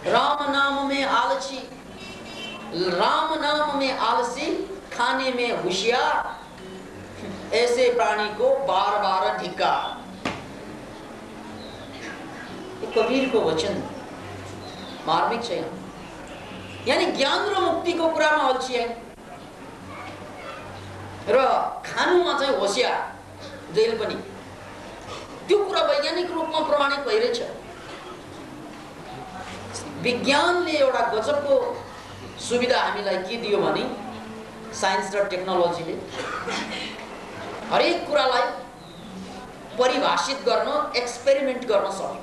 राम नाम में आलसी, राम नाम में आलसी, खाने में होशियार, ऐसे प्राणी को बार बार धिक्कार। कबीर को वचन मार्मिक छ। यानी ज्ञान र मुक्तिको कुरामा अल्छिया र खानुमा चाहिँ होशियार, जेल पनि। त्यो कुरा वैज्ञानिक रूपमा प्रमाणित भइरहेछ। विज्ञानले एउटा गजबको सुविधा हामीलाई के दियो भने साइन्स र टेक्नोलोजीले हरेक कुरालाई परिभाषित गर्न, एक्सपेरिमेन्ट गर्न सक्यो।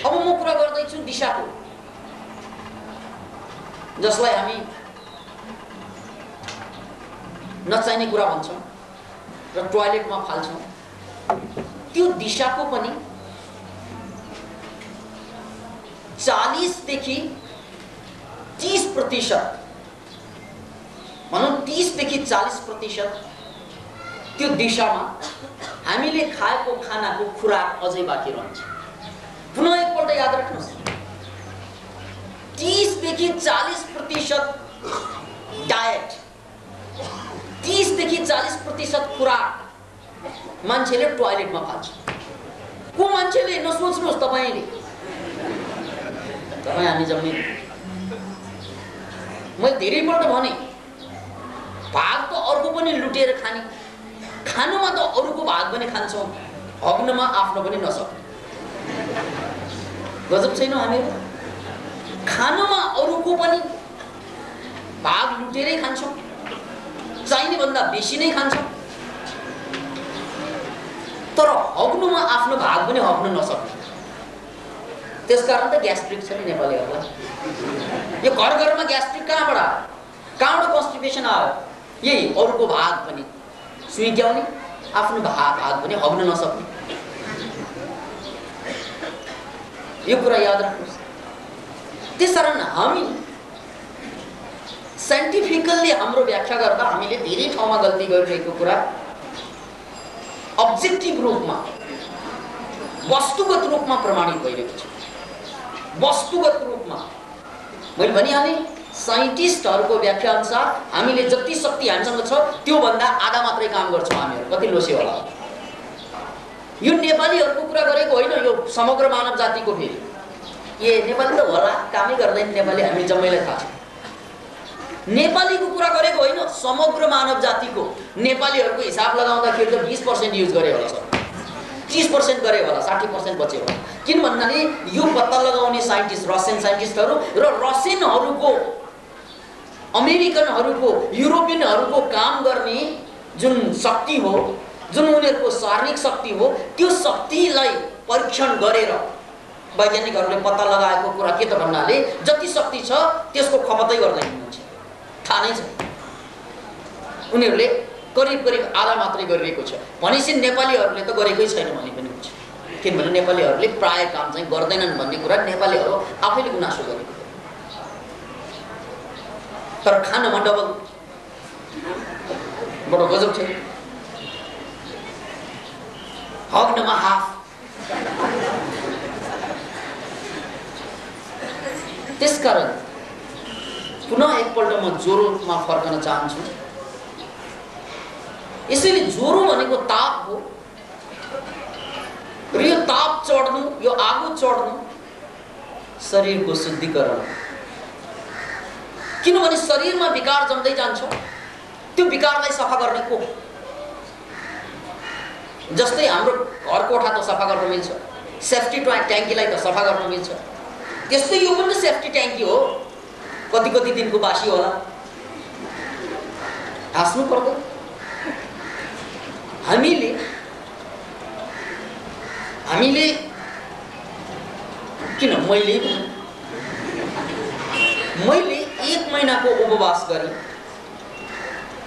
अब म कुरा गर्दैछु दिशाको, जसलाई हामी नचाहिने कुरा भन्छौँ र टोयलेटमा फाल्छौँ। त्यो दिशाको पनि 40 देखि 30%, भनौँ 30 देखि 40% त्यो दिशामा हामीले खाएको खानाको खुराक अझै बाँकी रहन्छ। पुनः एकपल्ट याद राख्नुहोस्, 30 देखि 40% डायट, 30 देखि 40% खुराक मान्छेले टोयलेटमा फाल्छ। को मान्छेले नसोच्नुहोस्, तपाईले, तपाईँ हामी जम्मै। मैले धेरैपल्ट भने भाग त अर्को पनि लुटेर खाने, खानुमा त अरूको भाग पनि खान्छौँ, हग्नमा आफ्नो पनि नसक्ने। गजब छैन हामीहरू? खानुमा अरूको पनि भाग लुटेरै खान्छौँ, चाहिने भन्दा बेसी नै खान्छौँ, तर हग्नुमा आफ्नो भाग पनि हग्न नसक्ने। त्यसकारण त ग्यास्ट्रिक छ नि नेपालीहरूलाई। यो घर घरमा ग्यास्ट्रिक कहाँबाट आयो? कहाँबाट कन्स्टिपेसन आयो? यही अरूको भाग पनि सुइक्याउने, आफ्नो भाग पनि हग्न नसक्ने। यो कुरा याद राख्नुहोस्। त्यसकारण हामी साइन्टिफिकल्ली हाम्रो व्याख्या गर्दा हामीले धेरै ठाउँमा गल्ती गरिरहेको कुरा अब्जेक्टिभ रूपमा, वस्तुगत रूपमा प्रमाणित भइरहेको छ। वस्तुगत रूपमा मैले भनिहालेँ, साइन्टिस्टहरूको व्याख्या अनुसार हामीले जति शक्ति हामीसँग छ त्यो भन्दा आधा मात्रै काम गर्छौँ हामीहरू। कति लोसे होला? यो नेपालीहरूको कुरा गरेको होइन, यो समग्र मानव जातिको। फेरि ए नेपाली त होला, कामै गर्दैन नेपाली, हामी जम्मैलाई थाहा छ। नेपालीको कुरा गरेको होइन, समग्र मानव जातिको। नेपालीहरूको हिसाब लगाउँदाखेरि त 20% युज गरे होला सर, 30% गरे होला, 60% बच्यो होला। किन भन्नाले यो पत्ता लगाउने साइन्टिस्ट, रसियन साइन्टिस्टहरू र रसियनहरूको, अमेरिकनहरूको, युरोपियनहरूको काम गर्ने जुन शक्ति हो, जुन उनीहरूको शारीरिक शक्ति हो, त्यो शक्तिलाई परीक्षण गरेर वैज्ञानिकहरूले पत्ता लगाएको कुरा के त भन्नाले जति शक्ति छ त्यसको खपतै गर्दैन मान्छे। थाहा नै छ, उनीहरूले करिब करिब आधा मात्रै गरिरहेको छ। भनेपछि नेपालीहरूले त गरेकै छैन भने पनि हुन्छ, किनभने नेपालीहरूले प्राय काम चाहिँ गर्दैनन् भन्ने कुरा नेपालीहरू आफैले गुनासो गरेको। तर खानमा डबल, बडो गजब छ। हग्नमा हाफ। त्यसकारण पुनः एकपल्ट म ज्वरोमा फर्कन चाहन्छु। यसैले ज्वरो भनेको ताप हो र यो ताप चढ्नु, यो आगो चढ्नु शरीरको शुद्धिकरण। किनभने शरीरमा विकार जम्दै जान्छ, त्यो विकारलाई सफा गर्ने को? जस्तै हाम्रो घर कोठा त सफा गर्न मिल्छ, सेफ्टी ट्याङ्कीलाई त सफा गर्न मिल्छ, त्यस्तै यो पनि सेफ्टी ट्याङ्की हो। कति कति दिनको बासी होला, हाँस्नु पर्दैन। हामीले किन मैले 1 महिनाको उपवास गरेँ।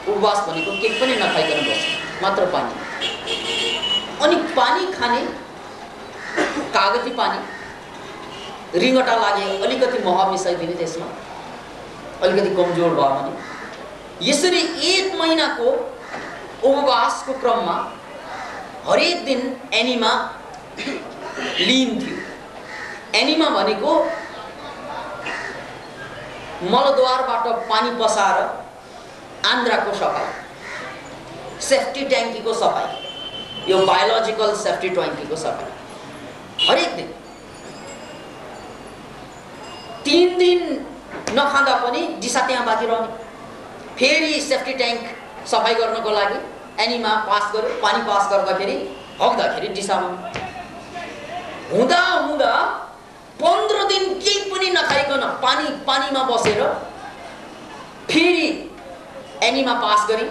उपवास भनेको केही पनि नखाइकन बस्नु, मात्र पानी। अनि पानी खाने, कागती पानी, रिङ्गटा लागे अलिकति मह मिसाइदिने, त्यसमा अलिकति कमजोर भयो भने। यसरी 1 महिनाको उपवासको क्रममा हरेक दिन एनिमा लिन थियो। एनिमा भनेको मलद्वारबाट पानी पसाएर आन्द्राको सफाई, सेफ्टी ट्याङ्कीको सफाई, यो बायोलोजिकल सेफ्टी ट्याङ्कीको सफाई हरेक दिन 3 दिन नखाँदा पनि दिशा त्यहाँ बाँकी रहने। फेरि सेफ्टी ट्याङ्क सफाई गर्नको लागि एनिमा पास गर्यो, पानी पास गर्दाखेरि हग्दाखेरि दिशामा हुँदा हुँदा 15 दिन केही पनि नखाइकन पानीमा बसेर फेरि एनिमा पास गरी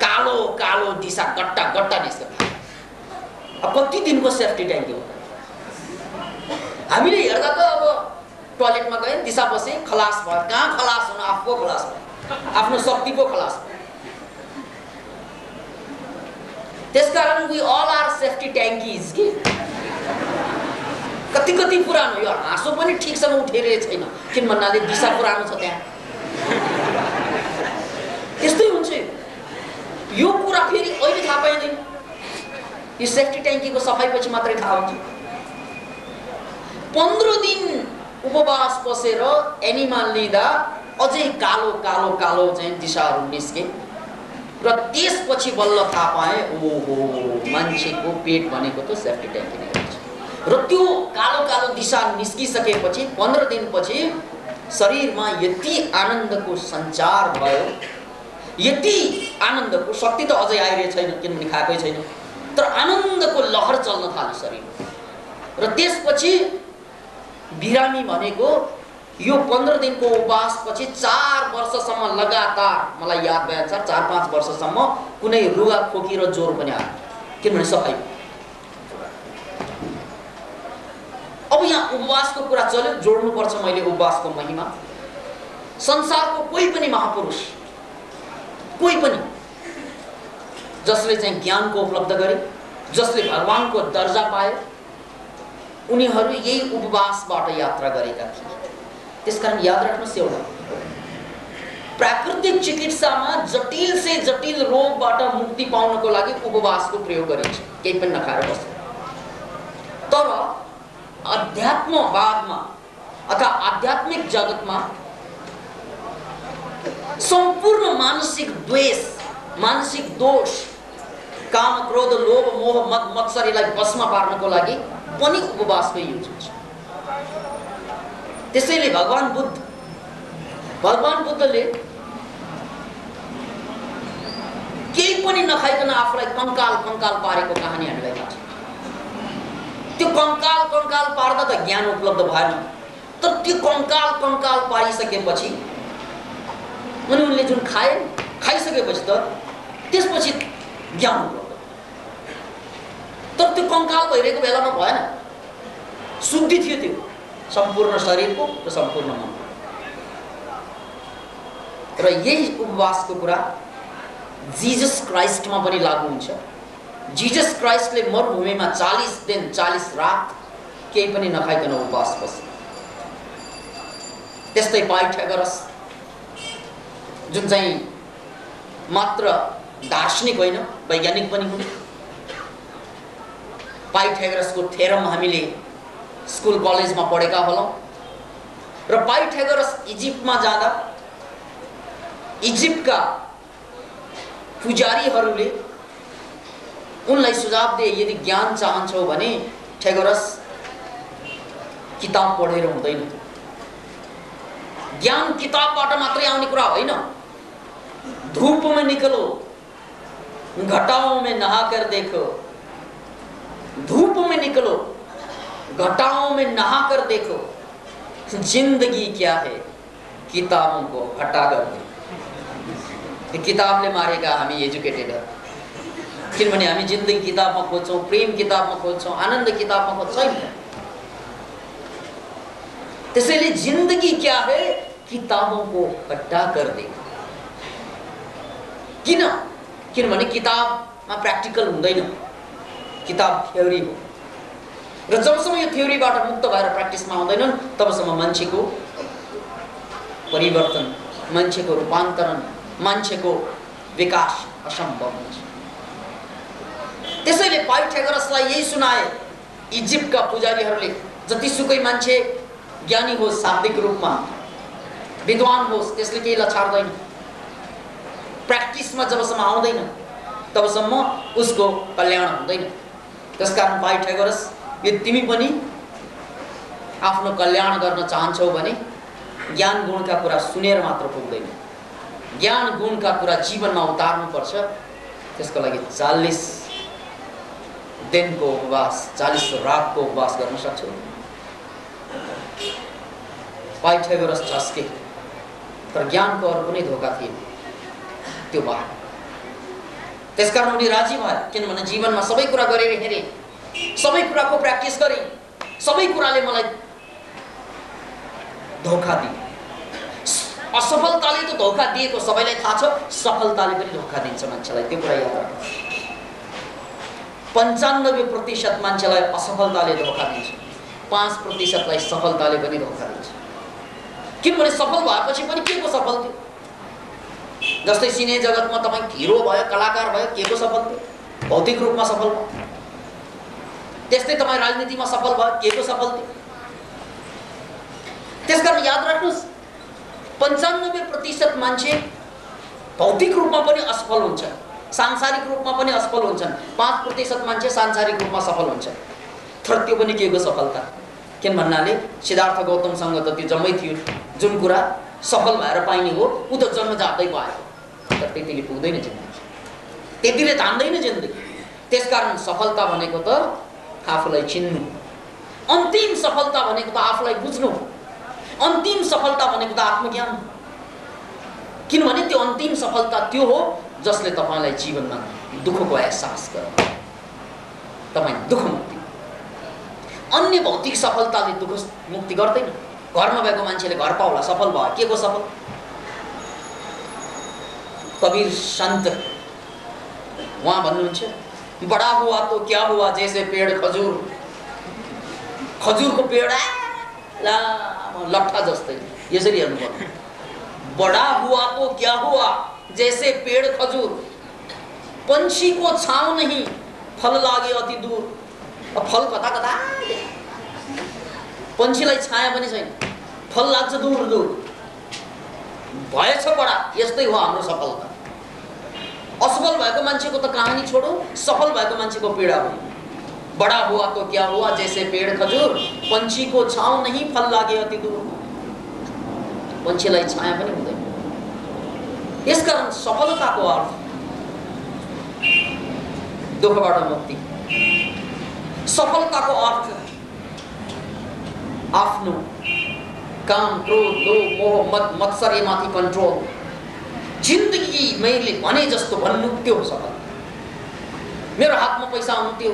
कालो कालो दिशा गट्टा गट्टा निस्क्यो। अब कति दिनको सेफ्टी ट्याङ्की हो? हामीले हेर्दा त अब टोयलेटमा गए दिशा बसे खलास भयो। कहाँ खलास हुनु? आफूको खलास भयो, आफ्नो शक्तिको खलास भयो। त्यसकारण वी अल आर सेफ्टी ट्याङ्कीज कि कति कति पुरानो, यो हाँसो पनि ठिकसँग उठेर छैन किन भन्नाले दिशा पुरानो छ त्यहाँ। त्यस्तै हुन्छ यो कुरा। फेरि अहिले थाहा पाइँदैन, यो सेफ्टी ट्याङ्कीको सफाइपछि मात्रै थाहा हुन्छ। 15 दिन उपवास बसेर एनिमल लिँदा अझै कालो कालो कालो चाहिँ दिशाहरू निस्के र त्यसपछि बल्ल थाहा पाएँ ओहो मान्छेको पेट भनेको त सेफ्टी ट्याङ्की नै रहेछ। र त्यो कालो कालो दिशा निस्किसकेपछि 15 दिनपछि शरीरमा यति आनन्दको सञ्चार भयो, यति आनन्दको शक्ति त अझै आइरहेको छैन किनभने खाएकै छैन, तर आनन्दको लहर चल्न थाल्यो शरीरमा। र त्यसपछि बिरामी भनेको यो 15 दिनको उपवासपछि 4 वर्षसम्म लगातार, मलाई याद भए अनुसार 4-5 वर्षसम्म कुनै रुगा खोकी र ज्वरो पनि आयो किनभने सफाइ। अब यहाँ उपवासको कुरा चल्यो, जोड्नुपर्छ मैले उपवासको महिमा। संसारको कोही पनि महापुरुष, कोही पनि जसले चाहिँ ज्ञानको उपलब्ध गरे, जसले भगवानको दर्जा पाए, उनीहरू यही उपवासबाट यात्रा गरेका थिए। त्यसकारण याद राख्नुहोस् एउटा, प्राकृतिक चिकित्सामा जटिल से जटिल रोगबाट मुक्ति पाउनको लागि उपवासको प्रयोग गरिन्छ, केही पनि नखाएर बस्छ। तर अध्यात्मवादमा अथवा आध्यात्मिक जगतमा सम्पूर्ण मानसिक द्वेष, मानसिक दोष, काम क्रोध लोभ मोह मद मत्सरीलाई बसमा पार्नको लागि पनि उपवासको युज हुन्छ। त्यसैले भगवान बुद्धले केही पनि नखाइकन आफूलाई कंकाल कंकाल पारेको कहानी हामीलाई थाहा छ। त्यो कंकाल कंकाल पार्दा त ज्ञान उपलब्ध भएन, तर त्यो कंकाल कंकाल पारिसकेपछि अनि उनले जुन खाइसकेपछि त त्यसपछि ज्ञान उपलब्ध। तर त्यो कंकाल भइरहेको बेलामा भएन, शुद्धि थियो त्यो सम्पूर्ण शरीरको र सम्पूर्ण मनको। र यही उपवासको कुरा जिजस क्राइस्टमा पनि लागू हुन्छ। जिजस क्राइस्टले मरुभूमिमा 40 दिन 40 रात केही पनि नखाइकन उपवास बसे। त्यस्तै पाइथागोरस जुन चाहिँ मात्र दार्शनिक होइन वैज्ञानिक पनि हुन्। पाइथागोरसको थ्योरम हामीले स्कुल कलेजमा पढेका होलौं। र पाइथागोरस इजिप्टमा जाँदा इजिप्टका पुजारीहरूले उनलाई सुझाव दिए, यदि ज्ञान चाहन्छौ भने थेगोरस किताब पढेर हुँदैन। ज्ञान किताबबाट मात्रै आउने कुरा होइन। धूप में निकलो, घटाओं में नहाकर देखो। धूप में निकलो, घटाओं में नहाकर देखो। जिंदगी क्या है, किताबों को हटाकर देखो। किताबले मारेका हामी एजुकेटेड हो, किनभने हामी जिन्दगी किताबमा खोज्छौं, प्रेम किताबमा खोज्छौं, आनन्द किताबमा खोज्छौं। त्यसैले जिन्दगी क्या है, किताबों को हटाकर देखो। किनभने किताबमा प्र्याक्टिकल हुँदैन, किताब थ्योरी हो। र जबसम्म यो थ्योरीबाट मुक्त भएर प्र्याक्टिसमा आउँदैनन् तबसम्म मान्छेको परिवर्तन, मान्छेको रूपान्तरण, मान्छेको विकास असम्भव हुन्छ। त्यसैले पाइथागोरसलाई यही सुनाए, इजिप्टका पुजारीहरूले जतिसुकै मान्छे ज्ञानी होस्, शाब्दिक रूपमा विद्वान होस्, त्यसले केही लछार्दैन। प्र्याक्टिसमा जबसम्म आउँदैन तबसम्म उसको कल्याण हुँदैन। त्यसकारण पाइथागोरस, यदि तिमी पनि आफ्नो कल्याण गर्न चाहन्छौ भने ज्ञान गुणका कुरा सुनेर मात्र पुग्दैन, ज्ञान गुणका कुरा जीवनमा उतार्नुपर्छ। त्यसको लागि 40 दिनको उपवास, 40 रातको उपवास गर्न सक्छौ। पाइथागोरस झस्के, तर ज्ञानको अरू कुनै धोका थिएन, त्यो भयो। त्यसकारण उनी राजी भए, किनभने जीवनमा सबै कुरा गरेर हेरे, सबै कुराको प्र्याक्टिस गरे, सबै कुराले मलाई धोका दिए। असफलताले त धोका दिएको सबैलाई थाहा छ, सफलताले पनि धोका दिन्छ मान्छेलाई, त्यो कुरा याद राख्नु। 95% मान्छेलाई असफलताले धोका दिन्छ, 5%लाई सफलताले पनि धोका दिन्छ। किनभने सफल भएपछि पनि के को सफल थियो? जस्तै सिने जगतमा तपाईँ हिरो भयो, कलाकार भयो, के को सफल थियो? भौतिक रूपमा सफल भयो। त्यस्तै तपाईँ राजनीतिमा सफल भयो, के को सफल थियो? त्यसकारण याद राख्नुहोस्, 95% मान्छे भौतिक रूपमा पनि असफल हुन्छन्, सांसारिक रूपमा पनि असफल हुन्छन्, 5% मान्छे सांसारिक रूपमा सफल हुन्छ। तर त्यो पनि के को सफलता? किन भन्नाले सिद्धार्थ गौतमसँग त त्यो जम्मै थियो, जुन कुरा सफल भएर पाइने हो ऊ त जन्मजातै पायो, तर त्यतिले पुग्दैन जिन्दगी, त्यतिले तान्दैन जिन्दगी। त्यसकारण सफलता भनेको त आफूलाई चिन्नु, अन्तिम सफलता भनेको त आफूलाई बुझ्नु, अन्तिम सफलता भनेको त आत्मज्ञान। किनभने त्यो अन्तिम सफलता त्यो हो जसले तपाईलाई जीवनमा दुःखको एहसास गराउँछ, तपाईँ दुःख मुक्ति। अन्य भौतिक सफलताले दुःख मुक्ति गर्दैन। घरमा भएको मान्छेले घर पाउला, सफल भयो, के को सफल? कबीर संत वहाँ भन्नुहुन्छ, बड़ा हुआ तो क्या हुआ जैसे पेड़ खजूर, खजूरको पेड़ लट्ठा जस्तै, यसरी हेर्नु पर्यो। बड़ा हुआ तो क्या हुआ जैसे पेड़ खजूर, पंछी को छाव नहीं फल लागे अति दूर। अब फल कता कता, पंछीलाई छाया पनि छैन, फल लाग्छ दूर दूर, भएछ बडा। यस्तै हो हाम्रो सफलता। असफल भएको मान्छेको त कहानी छोडो, सफल भएको मान्छेको पीडा हो। बड़ा हुआ तो क्या हुआ जैसे पेड़ खजूर, पंछी को छाव नहीं फल लागे अति दूर। पंछीलाई छाया पनि हुँदैन। यसकारण सफलताको अर्थ दुःखबाट मुक्ति, सफलताको अर्थ आफ्नो काम, क्रोध, लोभ, मोह, मद, मत्सर्यमाथि कन्ट्रोल। जिन्दगी मैले भने जस्तो भन्नु त्यो हो सफलता। मेरो हातमा पैसा आउनु त्यो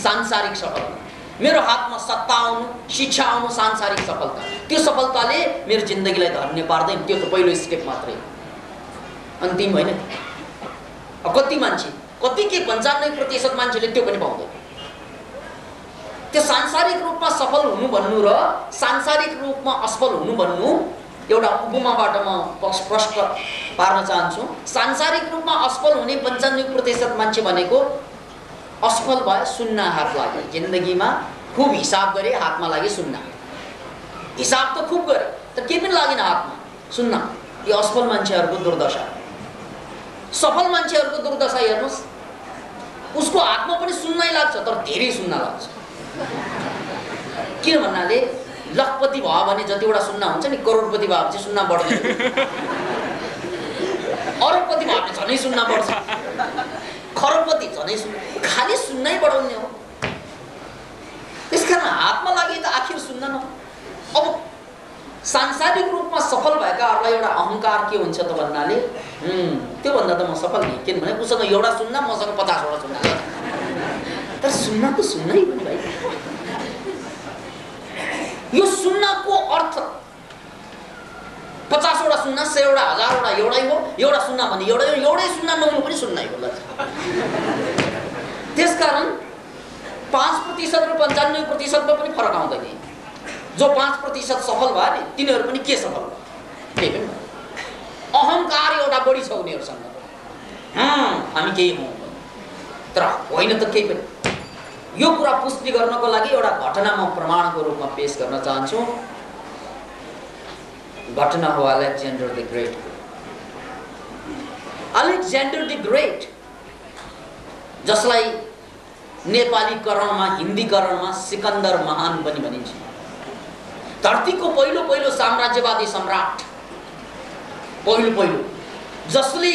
सांसारिक सफलता, मेरो हातमा सत्ता आउनु, शिक्षा आउनु सांसारिक सफलता। त्यो सफलताले मेरो जिन्दगीलाई धन्य पार्दैन, त्यो त पहिलो स्टेप मात्रै, अन्तिम होइन। कति मान्छे, कति के 95% मान्छेले त्यो पनि पाउँदैन। त्यो सांसारिक रूपमा सफल हुनु भन्नु र सांसारिक रूपमा असफल हुनु भन्नु एउटा उपमाबाट म स्पष्ट पार्न चाहन्छु। सांसारिक रूपमा असफल हुने 95% मान्छे भनेको असफल भए, सुन्ना हात लाग्यो, जिन्दगीमा खूब हिसाब गरे, हातमा लागे सुन्ना। हिसाब त खूब गरे तर केही पनि लागेन हातमा, सुन्ना। यो असफल मान्छेहरूको दुर्दशा। सफल मान्छेहरूको दुर्दशा हेर्नुहोस्, उसको हातमा पनि सुन्नै लाग्छ तर धेरै सुन्ना लाग्छ। किन भन्नाले लखपति भयो भने जतिवटा सुन्ना हुन्छ नि, करोडपति भयो भने चाहिँ सुन्ना बढ्दैन, अरबपति भयो भने झनै सुन्ना बढ्छ, खरबपति झनै सुन्ना, खालि सुन्नै बढाउने हो। त्यसकारण हातमा लागि त आखिर सुन्न न। अब सांसारिक रूपमा सफल भएकाहरूलाई एउटा अहङ्कार के हुन्छ त भन्नाले त्योभन्दा त म सफल नि, किनभने उसँग एउटा सुन्ना, मसँग 50 वटा सुन्ना, तर सुन्ना त सुन्नै हो नि भाइ। यो सुन्नाको अर्थ 50 वटा सुन्ना, 100 वटा, 1000 वटा एउटै हो। एउटा सुन्ना भने एउटै सुन्ना नहुनु पनि सुन्नै हो। त्यसकारण 5% र 95%मा पनि फरक आउँदैन। जो 5% सफल भयो नि तिनीहरू पनि के सफल भयो? केही पनि भयो। अहङ्कार एउटा बढी छ उनीहरूसँग, हामी केही हौँ, तर होइन त केही पनि। यो कुरा पुष्टि गर्नको लागि एउटा घटना म प्रमाणको रूपमा पेश गर्न चाहन्छु। घटना हो Alexander the great. Alexander the great, जसलाई नेपालीकरणमा हिन्दीकरणमा सिकन्दर महान पनि भनिन्छ, धरतीको पहिलो साम्राज्यवादी सम्राट, पहिलो जसले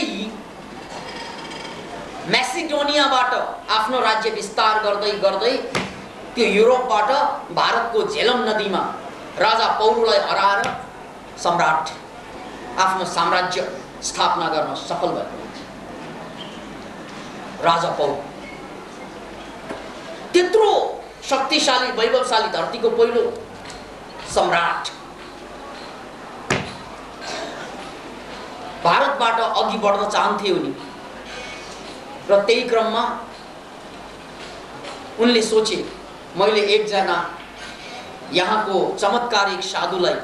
म्यासिडोनियाबाट आफ्नो राज्य विस्तार गर्दै गर्दै त्यो युरोपबाट भारतको झेलम नदीमा राजा पौललाई हराएर सम्राट आफ्नो साम्राज्य स्थापना गर्न सफल भएको राजा पौल, त्यत्रो शक्तिशाली वैभवशाली धरतीको पहिलो सम्राट भारतबाट अघि बढ्न चाहन्थे उनी। र त्यही क्रममा उनले सोचे, मैले एकजना यहाँको चमत्कारिक साधुलाई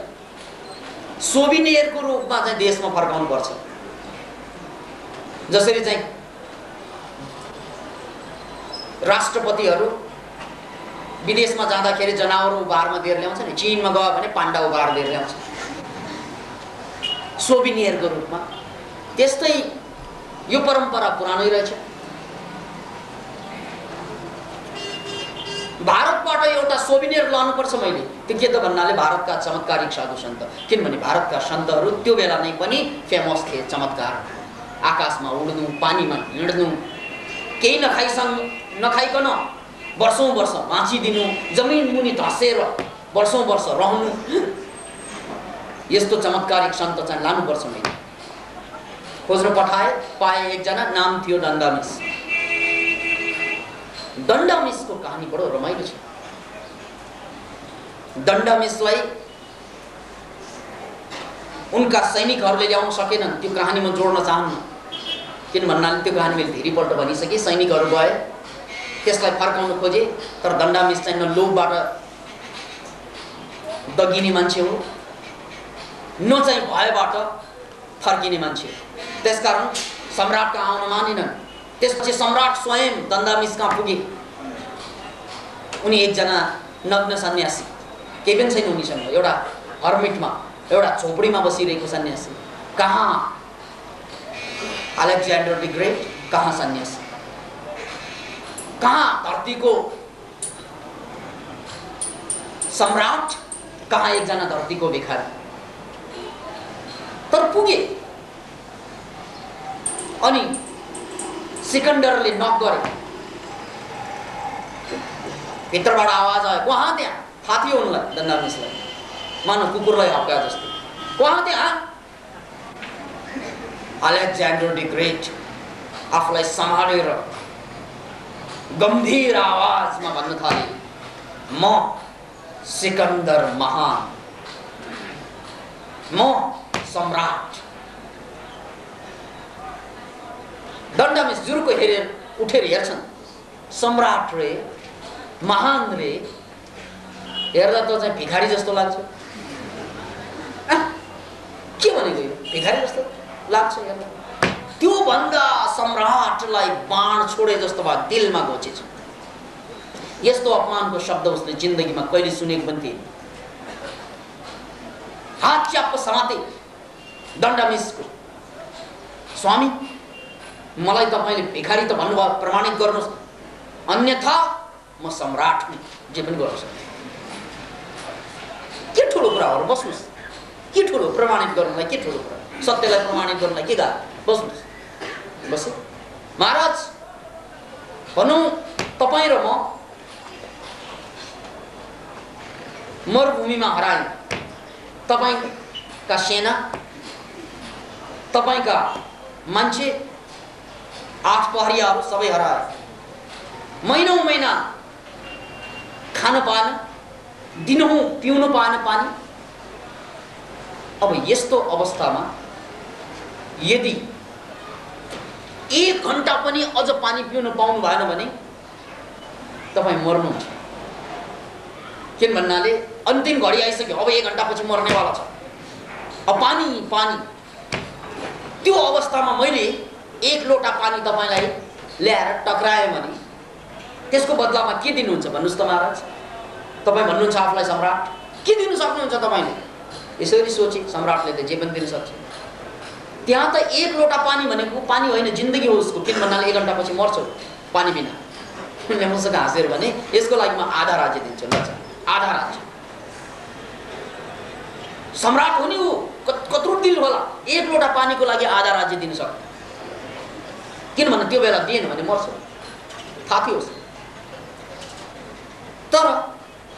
सोभिनियरको रूपमा चाहिँ देशमा फर्काउनु पर्छ। जसरी चाहिँ राष्ट्रपतिहरू विदेशमा जाँदाखेरि जनावर उपहारमा दिएर ल्याउँछ नि, चीनमा गयो भने पाण्डा उपहार दिएर ल्याउँछ सोभिनियरको रूपमा। त्यस्तै यो परम्परा पुरानै रहेछ। भारतबाट एउटा सोभिनियर लानुपर्छ मैले। त्यो के त भन्नाले भारतका चमत्कारिक साधु सन्त, किनभने भारतका सन्तहरू त्यो बेला नै पनि फेमस थिए। चमत्कार, आकाशमा उड्नु, पानीमा हिँड्नु, केही नखाइकन वर्षौं वर्ष बाँचिदिनु, जमिन मुनि धसेर वर्षौं वर्ष रहनु, यस्तो चमत्कारिक सन्त चाहिँ लानुपर्छ मैले। खोज्न पठाए, पाए एकजना, नाम थियो दण्डामिस। दण्डामिसको कहानी बडो रमाइलो छ। दण्डामिसलाई उनका सैनिकहरूले ल्याउन सकेनन्। त्यो कहानी म जोड्न चाहन्न, किन भन्नाले त्यो कहानी मैले धेरैपल्ट भनिसकेँ। सैनिकहरू गए, त्यसलाई फर्काउन खोजे, तर दण्डामिस चाहिँ न लोभबाट दगिने मान्छे हो, न चाहिँ भयबाट फर्किने मान्छे। त्यसकारण सम्राटका आउन मानेनन्। त्यसपछि सम्राट स्वयं दण्डामिस कहाँ पुगे। उनी एकजना नग्न सन्यासी, केही पनि छैन उनीसँग, एउटा हर्मिटमा, एउटा झोपडीमा बसिरहेको सन्यासी। कहाँ अलेक्जेन्डर द ग्रेट, कहाँ सन्यासी, कहाँ धरतीको सम्राट, कहाँ एकजना धरतीको भिखारी। तर पुगे। अनि सिकन्दरले नक गरे, भित्रबाट आवाज आयो, कहाँ त्यहाँ? थाहा थियो उनलाई, दण्डामिसलाई, मानव कुकुरलाई हप्का जस्तो। कहाँ त्यहाँ? अलेक्जेन्डर द ग्रेट आफूलाई सम्हालेर गम्भीर आवाजमा भन्न थाले, म सिकन्दर महान, म सम्राट। दण्डामिस जुर्को हेरेर उठेर हेर्छन्, सम्राट रे, महान रे, हेर्दा त चाहिँ भिखारी जस्तो लाग्छ। के भनेको यो? भिखारी जस्तो लाग्छ हेर्दा। त्यो भन्दा सम्राटलाई बाण छोडे जस्तो भयो, दिलमा घोचेछ। यस्तो अपमानको शब्द उसले जिन्दगीमा कहिले सुनेको पनि थिएन। हात च्याप्प समाते दण्डामिसको, स्वामी मलाई तपाईले भिखारी त भन्नुभयो, प्रमाणित गर्नुहोस्, अन्यथा म सम्राट हुँ, जे पनि गर्न सक्छु। के ठुलो कुरा हो, बस्नुहोस्। के ठुलो प्रमाणित गर्नलाई, के ठुलो कुरा, सत्यलाई प्रमाणित गर्नलाई के गाह्रो, बस्नुहोस्। बसे। महाराज भनौँ तपाईँ र म मरुभूमिमा हरायौँ। तपाईँका सेना, तपाईँका मान्छे, 8 पहरियाहरू सबै हराए। महिनौं महिना खान पाएन, दिनहुँ पिउन पाएन पानी। अब यस्तो अवस्थामा यदि 1 घण्टा पनि अझ पानी पिउन पाउनु भएन भने तपाईँ मर्नुहुन्छ। किन भन्नाले अन्तिम घडी आइसक्यो, अब 1 घण्टापछि मर्नेवाला छ। अब पानी पानी, त्यो अवस्थामा मैले 1 लोटा पानी तपाईलाई ल्याएर टक्राएँ भने त्यसको बदलामा के दिनुहुन्छ भन्नुस् त महाराज? तपाईँ भन्नुहुन्छ आफूलाई सम्राट, के दिनु सक्नुहुन्छ तपाईँले? यसरी सोचे सम्राटले त जे पनि दिन सक्छ। त्यहाँ त एक लोटा पानी भनेको पानी होइन, जिन्दगी हो उसको। किन भन्नाले 1 घन्टापछि मर्छ पानी बिना। उनले मसँग हाँसेर भने यसको लागि म आधा राज्य दिन्छु। ल आधा राज्य। सम्राट हो नि ऊ, कत्रो दिल होला, 1 लोटा पानीको लागि आधा राज्य दिन सक्छ। किनभने त्यो बेला दिएन भने मर्छ, थाहा थियो। तर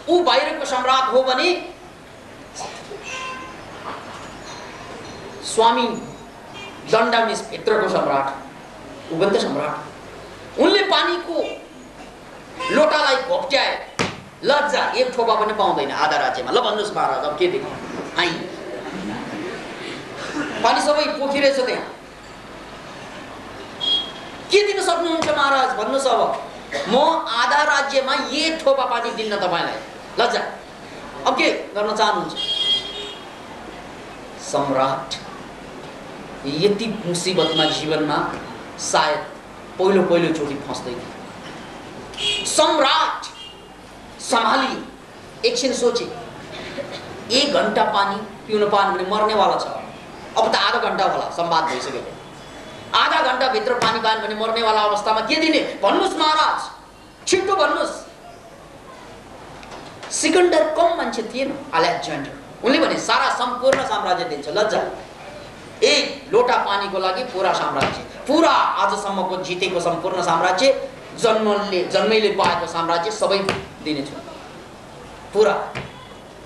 ऊ बाहिरको सम्राट हो भने स्वामी दण्डामिस भित्रको सम्राट, ऊ पनि त सम्राट। उनले पानीको लोटालाई घोप्ट्याए, लज्जा, 1 थोपा पनि पाउँदैन आधा राज्यमा। ल भन्नुहोस् महाराज, अब के दिनु? आइ पानी सबै पोखिरहेछ त्यहाँ, के दिन सक्नुहुन्छ महाराज भन्नुहोस्? अब म आधा राज्यमा 1 थोपा पानी दिन्न तपाईँलाई, लज्जा। अब के गर्न चाहनुहुन्छ? सम्राट यति मुसिबतमा जीवनमा सायद पहिलोचोटि फस्दैन। सम्राट सम्हाली एकछिन सोचे, 1 घन्टा पानी पिउन पाएन भने मर्नेवाला छ। अब त आधा घन्टा होला, संवाद भइसक्यो। आधा घन्टा भित्र पानी पाएन भने मर्नेवाला अवस्थामा के दिने भन्नुहोस् महाराज? छिट्टो भन्नुहोस्। सिकन्दर कम मान्छे थिएन, अलेक्जेन्डर। उनले भने सारा सम्पूर्ण साम्राज्य दिन्छ, लज्जा। 1 लोटा पानीको लागि पूरा साम्राज्य, पूरा आजसम्मको जितेको सम्पूर्ण साम्राज्य, जन्मैले पाएको साम्राज्य सबै दिनेछु, पूरा।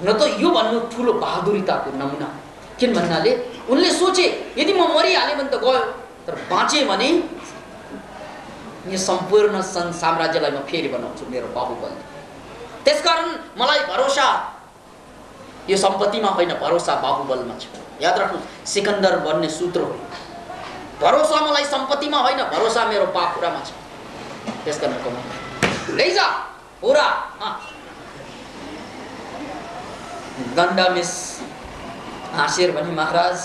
हुन त यो भन्नु ठुलो बहादुरीताको नमुना। किन भन्नाले उनले सोचे यदि म मरिहालेँ भने त गयो, तर बाँचे भने यो सम्पूर्ण साम्राज्यलाई म फेरि बनाउँछु मेरो बाहुबल। त्यसकारण मलाई भरोसा यो सम्पत्तिमा होइन, भरोसा बाहुबलमा छ। याद राख्नु, सिकन्दर भन्ने सूत्र हो। भरोसा मलाई सम्पत्तिमा होइन, भरोसा मेरो पाखुरामा छ। त्यसकारण कमाउ लैजा पुरा। दण्डामिस हाँसेर भने महाराज,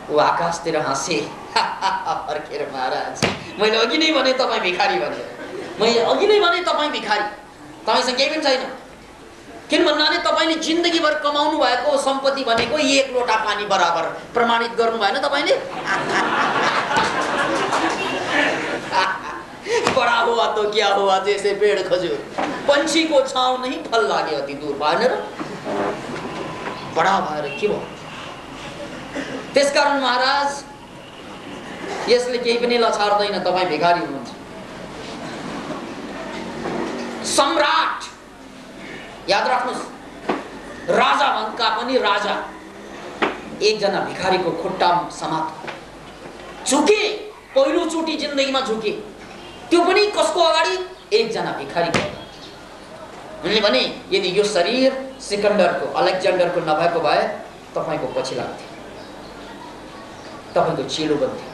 ऊ आकाशतिर हाँसे फर्केर, महाराज मैले अघि नै भने तपाईँ भिखारी भने, मैले अघि नै भने तपाईँ भिखारी, तपाईँसँग केही पनि छैन। किन भन्नाले तपाईँले जिन्दगीभर कमाउनु भएको सम्पत्ति भनेको 1 लोटा पानी बराबर प्रमाणित गर्नु भएन तपाईँले? बड़ा हुआ तो क्या हुआ, जैसे पेड़ खजूर, पंछी को छाव नहीं फल लागे अति दूर, भएन र? बडा भएर के भयो? त्यसकारण महाराज यसले केही पनि लछार्दैन, तपाईँ भिखारी हुनुहुन्छ। सम्राट याद राख्नुहोस्, राजा भन्का पनि राजा एकजना भिखारीको खुट्टा समात झुके, पहिलोचोटि जिन्दगीमा झुके, त्यो पनि कसको अगाडि? एकजना भिखारीको अगाडि। उनले भने यदि यो शरीर सिकन्दरको, अलेक्जेन्डरको नभएको भए तपाईँको पछि लाग्थ्यो, तपाईँको चेलो बन्थ्यो।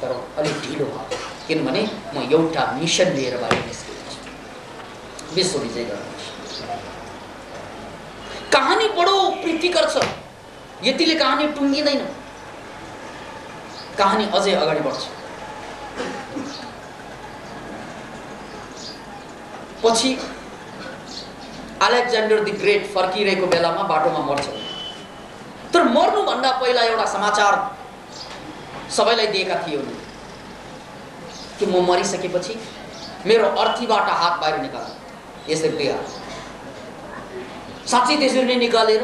तर अलिक ढिलो भयो, किनभने म एउटा मिसन लिएर बाहिर निस्केको छु, विश्व विजय गर्नु। कहानी बडो प्रीतिकर छ, यतिले कहानी टुङ्गिँदैन, कहानी अझै अगाडि बढ्छ। पछि अलेक्जेन्डर द ग्रेट फर्किरहेको बेलामा बाटोमा मर्छ। तर मर्नुभन्दा पहिला एउटा समाचार सबैलाई दिएका थिए कि म मरिसकेपछि मेरो अर्थीबाट हात बाहिर निकाल, यसरी दिए। साँच्चै त्यसरी नै निकालेर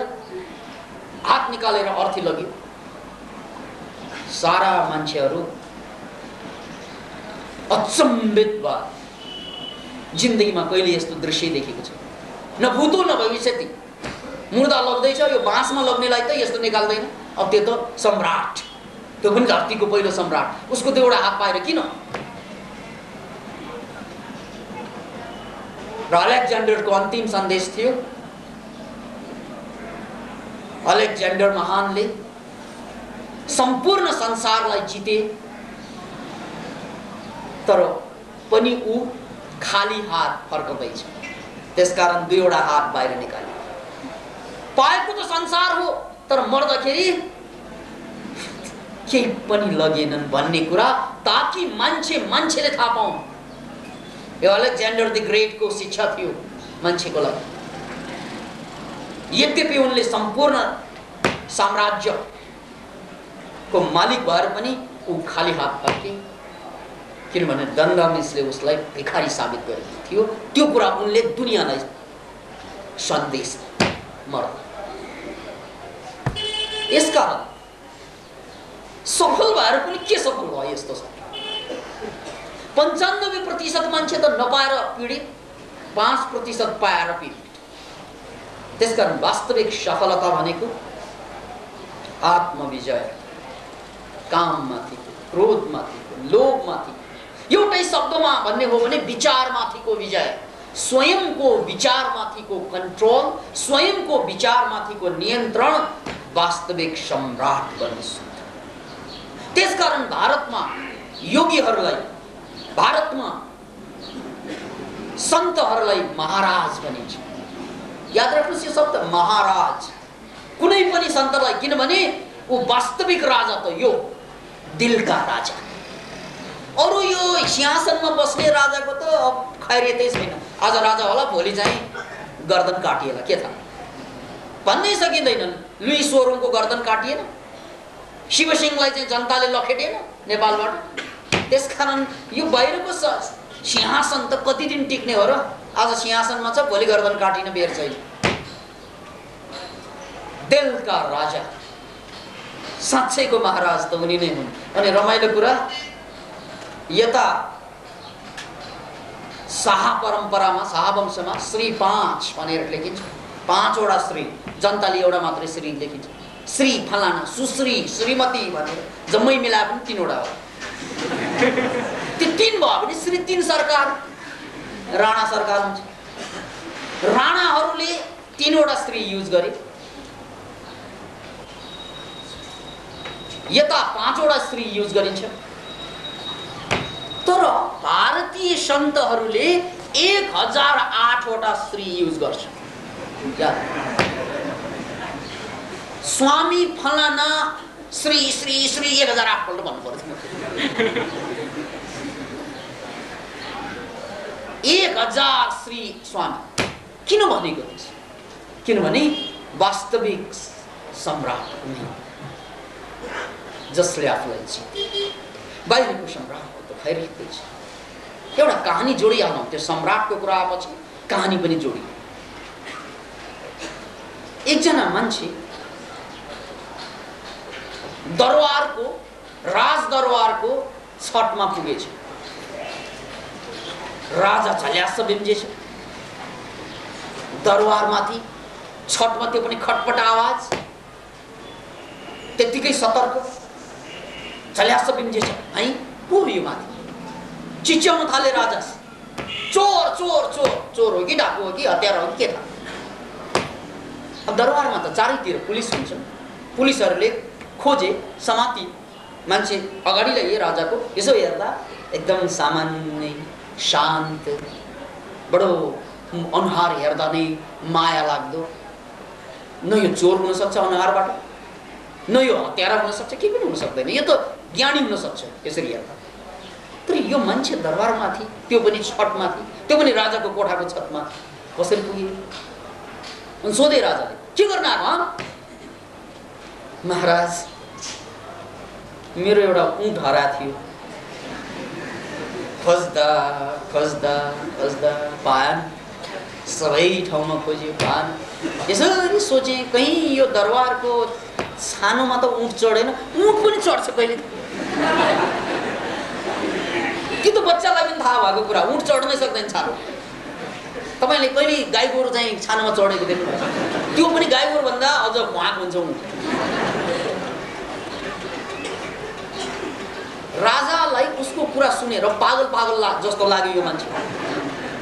हात निकालेर अर्थी लग्यो। सारा मान्छेहरू अचम्बित भए। जिन्दगीमा कहिले यस्तो दृश्य देखेको छ, न भूतो न भविष्यति। मुर्दा लग्दैछ, यो बाँसमा लग्नेलाई त यस्तो निकाल्दैन। अब त्यो त सम्राट, त्यो पनि धरतीको पहिलो सम्राट, उसको त्यो एउटा हात पाएर किन? र अलेक्जेन्डरको अन्तिम सन्देश थियो, अलेक्जेन्डर महानले सम्पूर्ण संसारलाई जिते, तर पनि ऊ खाली हात फर्कदैछ। त्यसकारण 2वटा हात बाहिर निकाले। पाएको त संसार हो, तर मर्दाखेरि केही पनि लगेनन् भन्ने कुरा, ताकि मान्छेले थाहा पाउन् यो अलेक्जेन्डर द ग्रेटको शिक्षा थियो मान्छेको लागि। यद्यपि उनले सम्पूर्ण साम्राज्यको मालिक भएर पनि ऊ खाली हात फर्के, किनभने दण्डमिसले उसलाई भिखारी साबित गरेको थियो। त्यो कुरा उनले दुनियाँलाई सन्देश मर्द। यसकारण सफल भएर पनि के सफल भयो यस्तो छ। 95% मान्छे त नपाएर पीडित, 5% पाएर पीडित। त्यसकारण वास्तविक सफलता भनेको आत्मविजय, काममाथिको, क्रोधमाथिको, लोभमाथिको, एउटै शब्दमा भन्ने हो भने विचारमाथिको विजय, स्वयंको विचारमाथिको कन्ट्रोल, स्वयंको विचारमाथिको नियन्त्रण वास्तविक सम्राट बन्न सक्छ। त्यसकारण भारतमा योगीहरूलाई, भारतमा सन्तहरूलाई महाराज भनिन्छ। याद राख्नुहोस् यो शब्द महाराज, कुनै पनि सन्तलाई, किनभने ऊ वास्तविक राजा त यो दिलका राजा। अरू यो सिंहासनमा बस्ने राजाको त अब खैरियतै छैन। आज राजा होला, भोलि चाहिँ गर्दन काटिएला, के थाहा भन्नै सकिँदैन। लुई सोरोङको गर्दन काटिएन, शिवसिंहलाई चाहिँ जनताले लखेटेन नेपालबाट। त्यसकारण यो बाहिरको सिंहासन त कति दिन टिक्ने हो र? आज सिंहासनमा छ, भोलि गर्दन काटिन बेर छैन। दिलका राजा, साँच्चैको महाराज त उनी नै हुन्। अनि रमाइलो कुरा, यता शाह परम्परामा, शाहवंशमा श्री 5 भनेर लेखिन्छ। 5 वटा श्री, जनताले एउटा मात्रै श्री लेखिन्छ। श्री फलाना, सुश्री, श्रीमती भनेर जम्मै मिलाए पनि 3 वटा हो। त्यो 3 भयो भने श्री 3 सरकार, राणा सरकार हुन्छ। राणाहरूले 3 वटा श्री युज गरे, यता 5 वटा श्री युज गरिन्छ। तर भारतीय सन्तहरूले 1008 वटा श्री युज गर्छ। स्वामी फलाना श्री श्री श्री 1008 पल्ट भन्नु पर्छ। 1000 श्री स्वामी किन भनेको थिएछ? किनभने वास्तविक सम्राट हुने जसले आफूलाई जिते, बाहिरको सम्राटको त खैरियतै छ। एउटा कहानी जोडिहालौँ, त्यो सम्राटको कुरा आएपछि कहानी पनि जोडियो। एकजना मान्छे दरबारको, राजदरबारको छतमा पुगेछ। राजा झल्यास बिम्जेछ दरबारमाथि, छतमा त्यो पनि खटपट आवाज, त्यतिकै सतर्क। झल्यास बिम्जेछ, है को यो माथि? चिच्याउन थाले राजा, चोर चोर चोर, चोर हो कि डाकु हो कि हतियार हो कि के थाहा। अब दरबारमा त चारैतिर पुलिस हुन्छ, पुलिसहरूले खोजे, समाती, मान्छे अगाडि ल्याए राजाको। यसो हेर्दा एकदम सामान्य, शान्त, बडो अनुहार हेर्दा नै माया लाग्दो। न यो चोर हुन सक्छ अनुहारबाट, न यो हत्यारा हुन सक्छ, के पनि हुन सक्दैन। यो त ज्ञानी हुन सक्छ यसरी हेर्दा। तर यो मान्छे दरबारमाथि, त्यो पनि छतमाथि, त्यो पनि राजाको कोठाको छतमा कसरी पुगे? अनि सोधे राजाले, के गर्न आएको? महाराज, मेरो एउटा ऊँट हराएको थियो, खोज्दा खोज्दा खोज्दा पाएन, सबै ठाउँमा खोज्यो, पाएन। यसरी सोचे कहीँ यो दरबारको छानोमा त ऊँट चढेन, ऊँट पनि चढ्छ कहिले। कि त बच्चालाई पनि थाहा भएको कुरा, ऊँट चढ्नै सक्दैन छानो। तपाईँले कहिले गाई गोरु चाहिँ छानोमा चढेको देख्नुभएको? त्यो पनि गाई गोरु भन्दा अझ भुवाक हुन्छ ऊँट। राजालाई उसको कुरा सुनेर पागल पागल जस्तो लाग्यो यो मान्छे।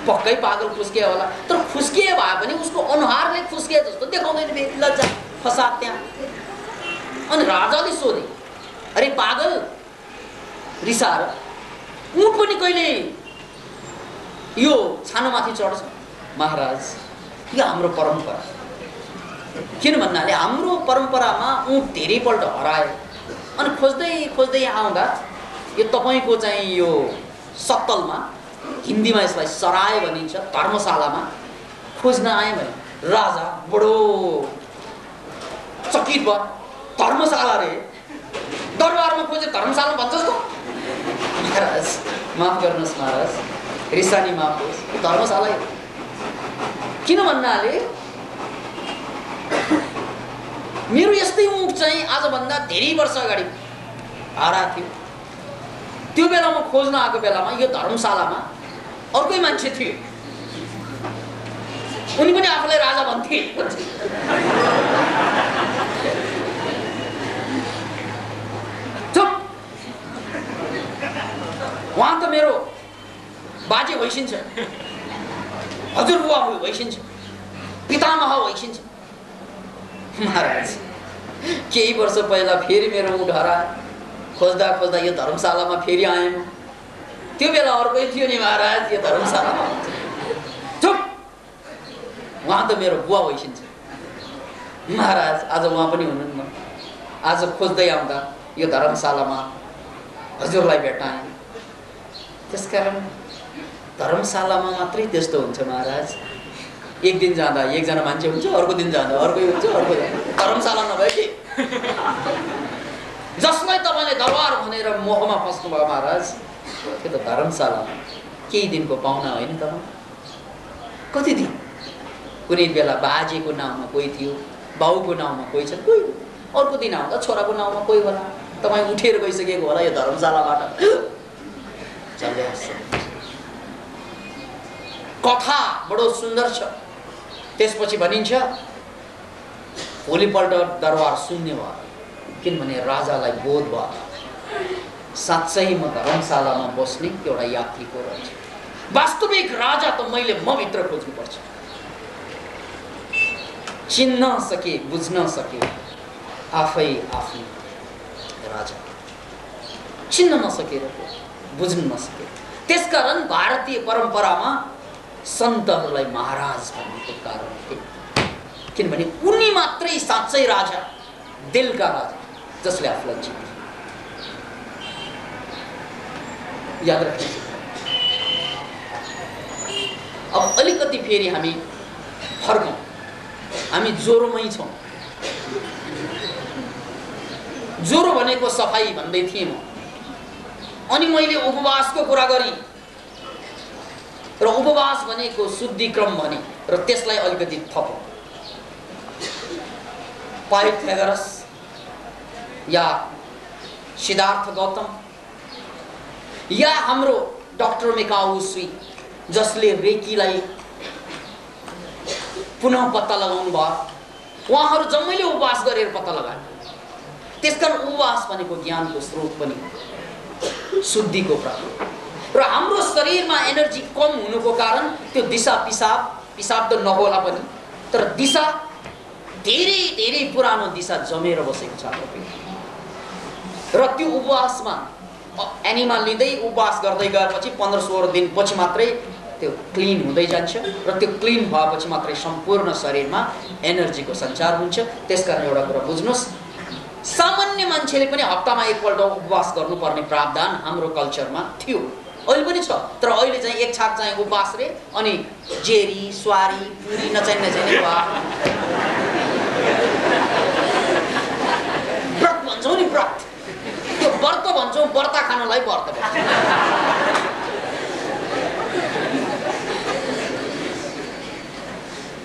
पक्कै पागल फुस्किया होला, तर फुस्किए भए पनि उसको अनुहारले फुस्किए जस्तो देखाउँदैन, फेरि लज्जा फसाद त्यहाँ। अनि राजाले सोधे, अरे पागल, रिसाएर ऊँट पनि कहिले यो छानोमाथि चढ्छ? महाराज, यो हाम्रो परम्परा। किन भन्नाले हाम्रो परम्परामा ऊँट धेरैपल्ट हरायो। अनि खोज्दै खोज्दै आउँदा यो तपाईको चाहिँ यो सत्तलमा हिन्दीमा यसलाई सराय भनिन्छ। धर्मशालामा खोज्न आए भने राजा बडो चकित भयो। धर्मशाला रे, दरबारमा खोजे धर्मशाला भन्छस् त? महाराज माफ गर्नुहोस् महाराज, रिसानी माफ होस्, धर्मशाला किन भन्नाले मेरो यस्तै ऊँट चाहिँ आजभन्दा धेरै वर्ष अगाडि हराएको थियो। त्यो बेला म खोज्न आएको बेलामा यो धर्मशालामा अर्कै मान्छे थियो, उनी पनि आफूलाई राजा भन्थे। चुप, उहाँ त मेरो बाजे भइसिन्छ, हजुरबुवा भइसिन्छ, पितामह भइसिन्छ। महाराज केही वर्ष पहिला फेरि मेरो ऊँट हरायो, खोज्दा खोज्दा यो धर्मशालामा फेरि आएँ म। त्यो बेला अर्कै थियो नि महाराज यो धर्मशालामा। चुप, उहाँ त मेरो बुवा भइसिन्छ। महाराज आज उहाँ पनि हुनुहुन्न। आज खोज्दै आउँदा यो धर्मशालामा हजुरलाई भेटाएँ। त्यसकारण धर्मशालामा मात्रै त्यस्तो हुन्छ महाराज। एक दिन जाँदा एकजना मान्छे हुन्छ, अर्को दिन जाँदा अर्कै हुन्छ, अर्को धर्मशाला नभए के? जसलाई तपाईँले दरबार भनेर मोहमा फस्नुभयो महाराज, त्यो त धर्मशाला केही दिनको पाहुना होइन तपाईँ। कति दिन? कुनै बेला बाजेको नाउँमा कोही थियो, बाउको नाउँमा कोही छ, कोही अर्को दिन आउँदा छोराको नाउँमा कोही होला। तपाईँ उठेर गइसकेको होला यो धर्मशालाबाट। चल्दै आउँछ। कथा बडो सुन्दर छ। त्यसपछि भनिन्छ भोलिपल्ट दरबार शून्य भयो, किनभने राजालाई बोध भयो साँच्चै म धर्मशालामा बस्ने एउटा यात्रीको रहेछ। वास्तविक राजा त मैले म भित्र खोज्नुपर्छ। चिन्न सके, बुझ्न सके आफै आफ्नो राजा, चिन्न नसकेर बुझ्न नसके। त्यसकारण भारतीय परम्परामा सन्तहरूलाई महाराज भन्नुको कारण के? किनभने उनी मात्रै साँच्चै राजा, दिलका राजा, जसले आफूलाई जित्थे। याद राख्नु। अब अलिकति फेरि हामी फर्कौँ। हामी ज्वरोमै छौँ। ज्वरो भनेको सफाई भन्दै थिएँ म, अनि मैले उपवासको कुरा गरेँ र उपवास भनेको शुद्धिक्रम भने र त्यसलाई अलिकति थपौँ। पाइथागोरस या सिद्धार्थ गौतम या हाम्रो डाक्टर मेकाउ सुई, जसले रेकीलाई पुनः पत्ता लगाउनु भयो, उहाँहरू जम्मैले उपवास गरेर पत्ता लगाए। त्यसकारण उपवास भनेको ज्ञानको स्रोत पनि, शुद्धिको प्राप्ति। र हाम्रो शरीरमा एनर्जी कम हुनुको कारण त्यो दिशा पिसाब त नहोला पनि, तर दिशा धेरै धेरै पुरानो दिशा जमेर बसेको छ। र त्यो उपवासमा एनिमा लिँदै उपवास गर्दै गएपछि 15-16 दिनपछि मात्रै त्यो क्लिन हुँदै जान्छ र त्यो क्लिन भएपछि मात्रै सम्पूर्ण शरीरमा एनर्जीको सञ्चार हुन्छ। त्यसकारण एउटा कुरा बुझ्नुहोस्, सामान्य मान्छेले पनि हप्तामा एकपल्ट उपवास गर्नुपर्ने प्रावधान हाम्रो कल्चरमा थियो, अहिले पनि छ। तर अहिले चाहिँ एक छाक चाहिँ उपवास रे, अनि जेरी स्वारी पुरी नचाहिने व्रत भन्छौँ नि, व्रत। त्यो व्रत भन्छौँ, व्रत खानलाई व्रत भन्छ।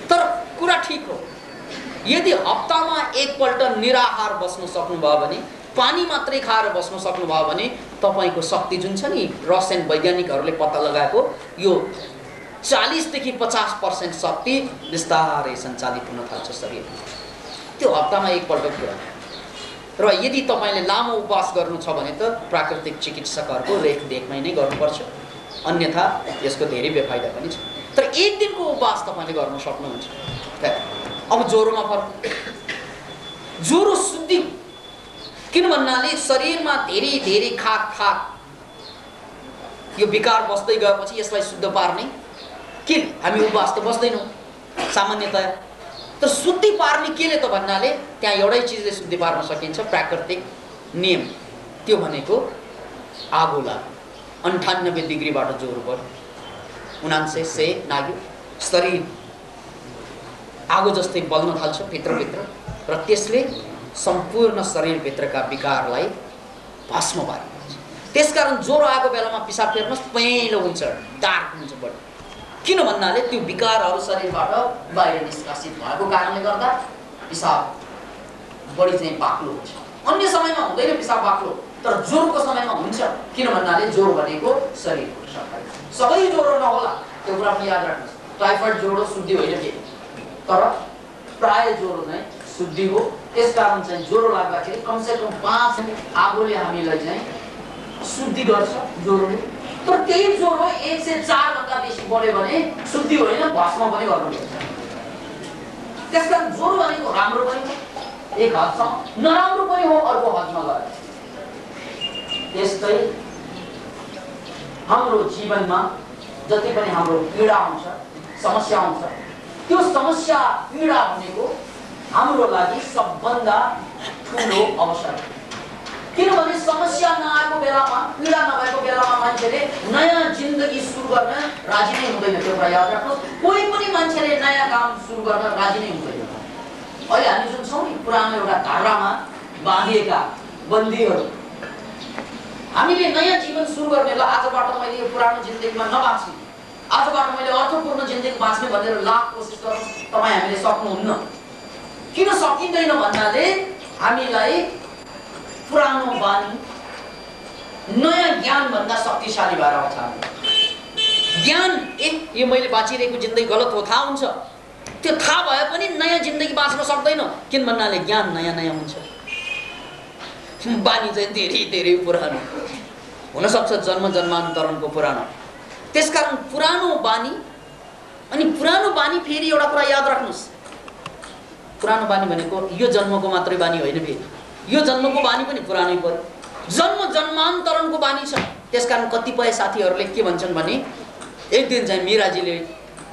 तर कुरा ठिक हो, यदि हप्तामा एकपल्ट निराहार बस्न सक्नुभयो भने, पानी मात्रै खाएर बस्न सक्नुभयो भने तपाईको शक्ति जुन छ नि, रसायन वैज्ञानिकहरूले पत्ता लगाएको, यो 40 देखि 50% शक्ति बिस्तारै सञ्चालित हुन थाल्छ शरीरमा। त्यो हप्तामा एकपल्ट कुरा। र यदि तपाईले लामो उपवास गर्नु छ भने त प्राकृतिक चिकित्सकहरूको रेखदेखमै नै गर्नुपर्छ, अन्यथा यसको धेरै बेफाइदा पनि छ। तर एक दिनको उपवास तपाईले गर्न सक्नुहुन्छ। अब ज्वरोमा फर्क। ज्वरो शुद्धि किन भन्नाले शरीरमा धेरै धेरै खाक यो विकार बस्दै गएपछि यसलाई शुद्ध पार्ने के हामी उपवास त बस्दैनौँ सामान्यतया, तर शुद्धि पार्ने केले त भन्नाले त्यहाँ एउटै चिजले शुद्धि पार्न सकिन्छ, प्राकृतिक नियम। त्यो भनेको आगो लाग्यो। 98 डिग्रीबाट ज्वरो बढ्यो। उनान्से से नाग्यो, शरीर आगो जस्तै बल्न थाल्छ भित्रभित्र र त्यसले सम्पूर्ण शरीरभित्रका विकारलाई भस्म पारिदिन्छ। त्यसकारण ज्वरो आएको बेलामा पिसाब फेर्नुहोस्, पहेँलो हुन्छ, डार्क हुन्छ बडी। किन भन्नाले त्यो विकारहरू शरीरबाट बाहिर निष्कासित भएको कारणले गर्दा पिसाब बडी चाहिँ बाक्लो हुन्छ। अन्य समयमा हुँदैन पिसाब बाक्लो, तर ज्वरोको समयमा हुन्छ। किन भन्नाले ज्वरो भनेको शरीरको सफाइ। सबै ज्वरो नहोला त्यो कुरा पनि याद राख्नुहोस्। टाइफाइड ज्वरो शुद्धि होइन के, तर प्राय ज्वरो चाहिँ शुद्धि हो। त्यसकारण चाहिँ ज्वरो लाग्दाखेरि कमसेकम 5 आगोले हामीलाई चाहिँ शुद्धि गर्छ ज्वरोले। तर त्यही ज्वरो 1 से 4 भन्दा बेसी बढ्यो भने शुद्धि होइन, भस्म पनि गर्नुपर्छ। त्यसकारण ज्वरो भनेको राम्रो पनि हो एक हदसम्म, नराम्रो पनि हो अर्को हदमा गएर। त्यस्तै हाम्रो जीवनमा जति पनि हाम्रो पीडा हुन्छ, समस्या हुन्छ, त्यो समस्या पीडा भनेको हाम्रो लागि सबभन्दा ठुलो अवसर हो। किनभने समस्या नआएको बेलामा, पीडा नभएको बेलामा मान्छेले नयाँ जिन्दगी सुरु गर्न राजी नै हुँदैन। त्यो कुरा याद राख्नुहोस्। कोही पनि मान्छेले नयाँ काम सुरु गर्न राजी नै हुँदैन। अहिले हामी जुन छौँ नि पुरानो एउटा धारामा बाँधिएका बन्दीहरू, हामीले नयाँ जीवन सुरु गर्ने, ल आजबाट मैले यो पुरानो जिन्दगीमा नबाँच्ने, आजबाट मैले अर्थपूर्ण जिन्दगी बाँच्ने भनेर लाख कोसिस गर्नु तपाईँ हामीले सक्नुहुन्न। किन सकिँदैन भन्नाले हामीलाई पुरानो बानी नयाँ ज्ञान भन्दा शक्तिशाली भएर आउँछ। ज्ञान यो मैले बाँचिरहेको जिन्दगी गलत हो थाहा हुन्छ, त्यो थाहा भए पनि नयाँ जिन्दगी बाँच्न सक्दैन। किन भन्नाले ज्ञान नयाँ नयाँ हुन्छ, बानी चाहिँ धेरै धेरै पुरानो हुनसक्छ, जन्म जन्मान्तरणको पुरानो। त्यसकारण पुरानो बानी अनि पुरानो बानी फेरि एउटा कुरा याद राख्नुहोस्, पुरानो बानी भनेको यो जन्मको मात्रै बानी होइन, फेरि यो जन्मको बानी पनि पुरानै पर्यो, जन्म जन्मान्तरणको बानी छ। त्यसकारण कतिपय साथीहरूले के भन्छन् भने एक दिन चाहिँ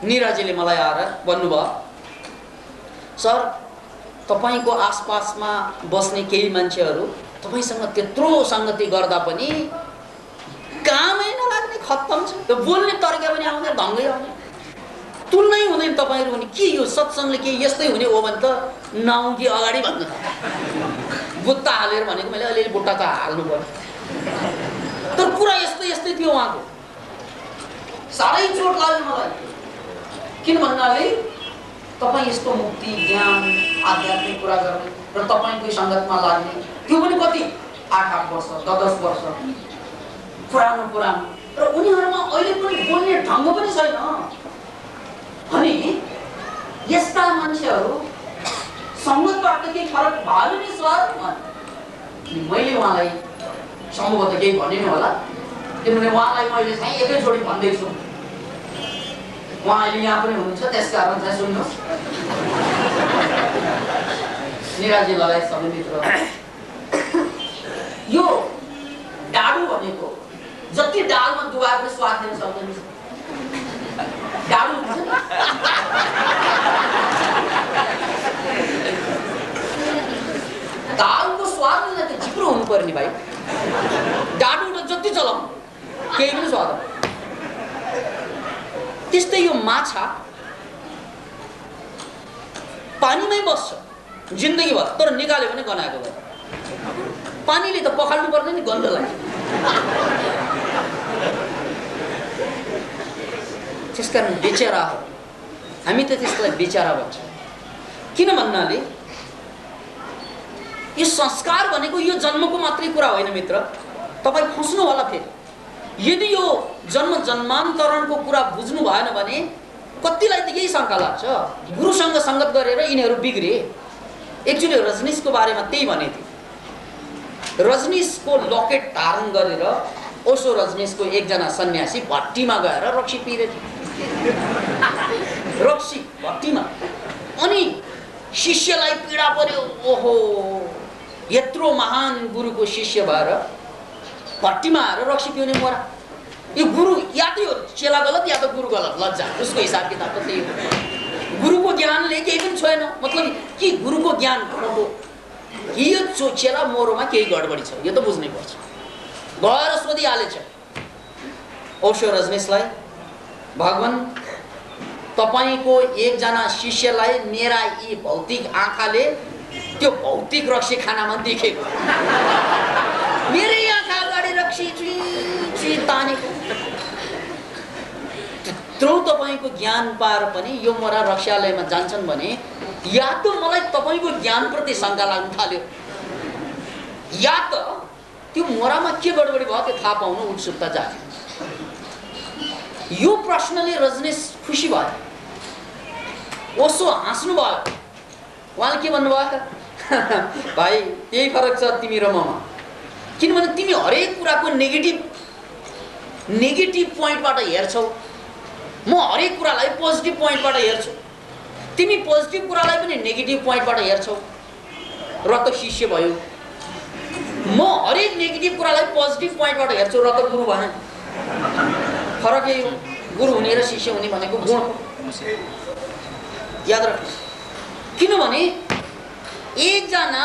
निराजीले मलाई आएर भन्नुभयो, सर तपाईँको आसपासमा बस्ने केही मान्छेहरू तपाईँसँग त्यत्रो सङ्गति गर्दा पनि कामै नलाग्ने, खत्तम छ, त्यो बोल्ने तरिका पनि आउँदैन, ढङ्गै आउँदैन, तुलनै हुँदैन तपाईँहरू भने। के यो सत्सङ्गले के यस्तै हुने हो भने त नाउँ कि अगाडि भन्नु त बुट्टा हालेर भनेको मैले अलिअलि बुट्टा त हाल्नु पर्यो, तर कुरा यस्तै थियो उहाँको। साह्रै चोट लाग्यो मलाई। किन भन्नाले तपाईँ यस्तो मुक्ति ज्ञान आध्यात्मिक कुरा गर्ने र तपाईँकै सङ्गतमा लाग्ने, त्यो पनि कति 8 वर्ष 10 वर्ष पुरानो र उनीहरूमा अहिले पनि बोल्ने ढङ्ग पनि छैन। अनि यस्ता मान्छेहरू सङ्गतबाट केही फरक भयो नि सर? मैले उहाँलाई सम्भवतः केही भनिनु होला, किनभने उहाँलाई मैले चाहिँ एकैचोटि भन्दैछु। उहाँ अहिले यहाँ पनि हुनुहुन्छ, त्यसकारण चाहिँ सुन्नुहोस्। निराजी लगायत सबै मित्र, यो डाडु भनेको जति दालमा डुबाएर पनि स्वाद दिन सक्दैन। डाडु हुन्छ नि, दालको स्वाद चाहिँ त्यो झिप्रो हुनु पर्ने भाइ। डाडु जति चलाउनु केही पनि स्वाद। त्यस्तै यो माछा पानीमै बस्छ जिन्दगीभर, तर निकाल्यो भने गनाएको भयो। पानीले त पखाल्नु पर्दैन नि गन्धलाई। त्यसकारण बेचेरा हो, हामी त त्यसलाई बेचेरा भन्छौँ। किन भन्नाले यो संस्कार भनेको यो जन्मको मात्रै कुरा होइन मित्र, तपाईँ फस्नु होला। फेरि यदि यो जन्म जन्मान्तरणको कुरा बुझ्नु भएन भने कतिलाई त यही शङ्का लाग्छ, गुरुसँग सङ्गत गरेर यिनीहरू बिग्रे। एक्चुअली रजनीशको बारेमा त्यही भने थियो। रजनीशको लकेट धारण गरेर ओशो रजनीशको एकजना सन्यासी भट्टीमा गएर रक्सी पिरे थियो, रक्सी भट्टीमा। अनि शिष्यलाई पीडा पर्यो, ओहो यत्रो महान गुरुको शिष्य भएर भट्टीमा आएर रक्सी पिउने मोरा। यो गुरु या त यो चेला गलत या त गुरु गलत, लज्जा उसको हिसाब किताब त त्यही हो। गुरुको ज्ञानले केही पनि छैन, मतलब कि गुरुको ज्ञान खोटो कि यो चेला मोरोमा केही गडबडी छ, यो त बुझ्नै पर्छ। गएर सोधिहालेछ ओशो रजनीशलाई, भगवान तपाईको एकजना शिष्यलाई मेरा यी भौतिक आँखाले त्यो भौतिक रक्सी खानामा देखेको, मेरै आँखा अगाडि रक्सी चुई तानेको, त्यत्रो तपाईको ज्ञान पाएर पनि यो मोरा रक्स्यालयमा जान्छन् भने या त मलाई तपाईको ज्ञानप्रति शङ्का लाग्न थाल्यो, या त त्यो मोरामा के गडबडी भयो त्यो थाहा पाउन उत्सुकता जाग्यो। यो प्रश्नले रजनीश खुसी भयो, ओसो हाँस्नु भयो। उहाँले के भन्नुभयो, भाइ त्यही फरक छ तिमी र ममा, किनभने तिमी हरेक कुराको नेगेटिभ पोइन्टबाट हेर्छौ, म हरेक कुरालाई पोजिटिभ पोइन्टबाट हेर्छु, तिमी पोजिटिभ कुरालाई पनि नेगेटिभ पोइन्टबाट हेर्छौ र त शिष्य भयो। म हरेक नेगेटिभ कुरालाई पोजिटिभ पोइन्टबाट हेर्छु र त गुरु भएँ। फरक यही हो, गुरु हुने र शिष्य हुने भनेको गुण हो, याद राख्नु। किनभने एकजना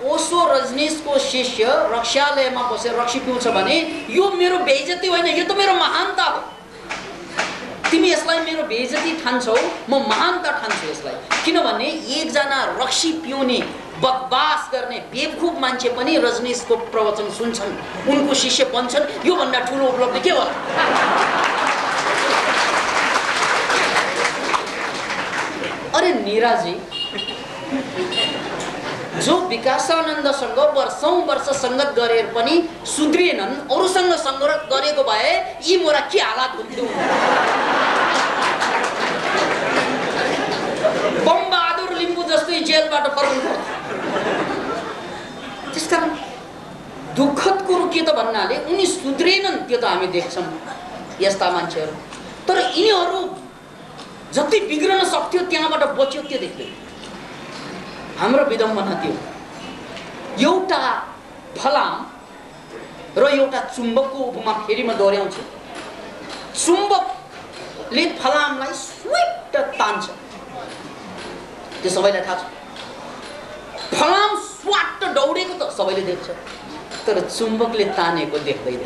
ओशो रजनीशको शिष्य रक्स्यालयमा बसेर रक्सी पिउँछ भने यो मेरो बेइज्जती होइन, यो त मेरो महानता हो। तिमी यसलाई मेरो बेइज्जती ठान्छौ, म महानता ठान्छु यसलाई। किनभने एकजना रक्सी पिउने बकवास गर्ने बेवकूफ मान्छे पनि रजनीशको प्रवचन सुन्छन्, उनको शिष्य बन्छन्, यो भन्दा ठुलो उपलब्धि के होला। अरे नीराजी जो विकासानन्दसँग वर्षौं वर्ष संगत गरेर पनि सुध्रिएनन्, अरूसँग संगत गरेको भए यी मोरा के हालत हुन्थ्यो। बमबहादुर लिम्बू जस्तै जेलबाट फर्कनु पर्छ। त्यसकारण दुःखद कुरो के त भन्नाले उनी सुध्रिएनन्, त्यो त हामी देख्छौँ यस्ता मान्छेहरू। तर यिनीहरू जति बिग्रन सक्थ्यो त्यहाँबाट बच्यो त्यो देख्दै हाम्रो विडम्बना त्यो एउटा फलाम र एउटा चुम्बकको उपमा फेरि म दोहोऱ्याउँछु। चुम्बकले फलामलाई स्विट तान्छ, त्यो सबैलाई थाहा छ। फलाम स्वाट दौडेको त सबैले देख्छ, तर चुम्बकले तानेको देख्दैन।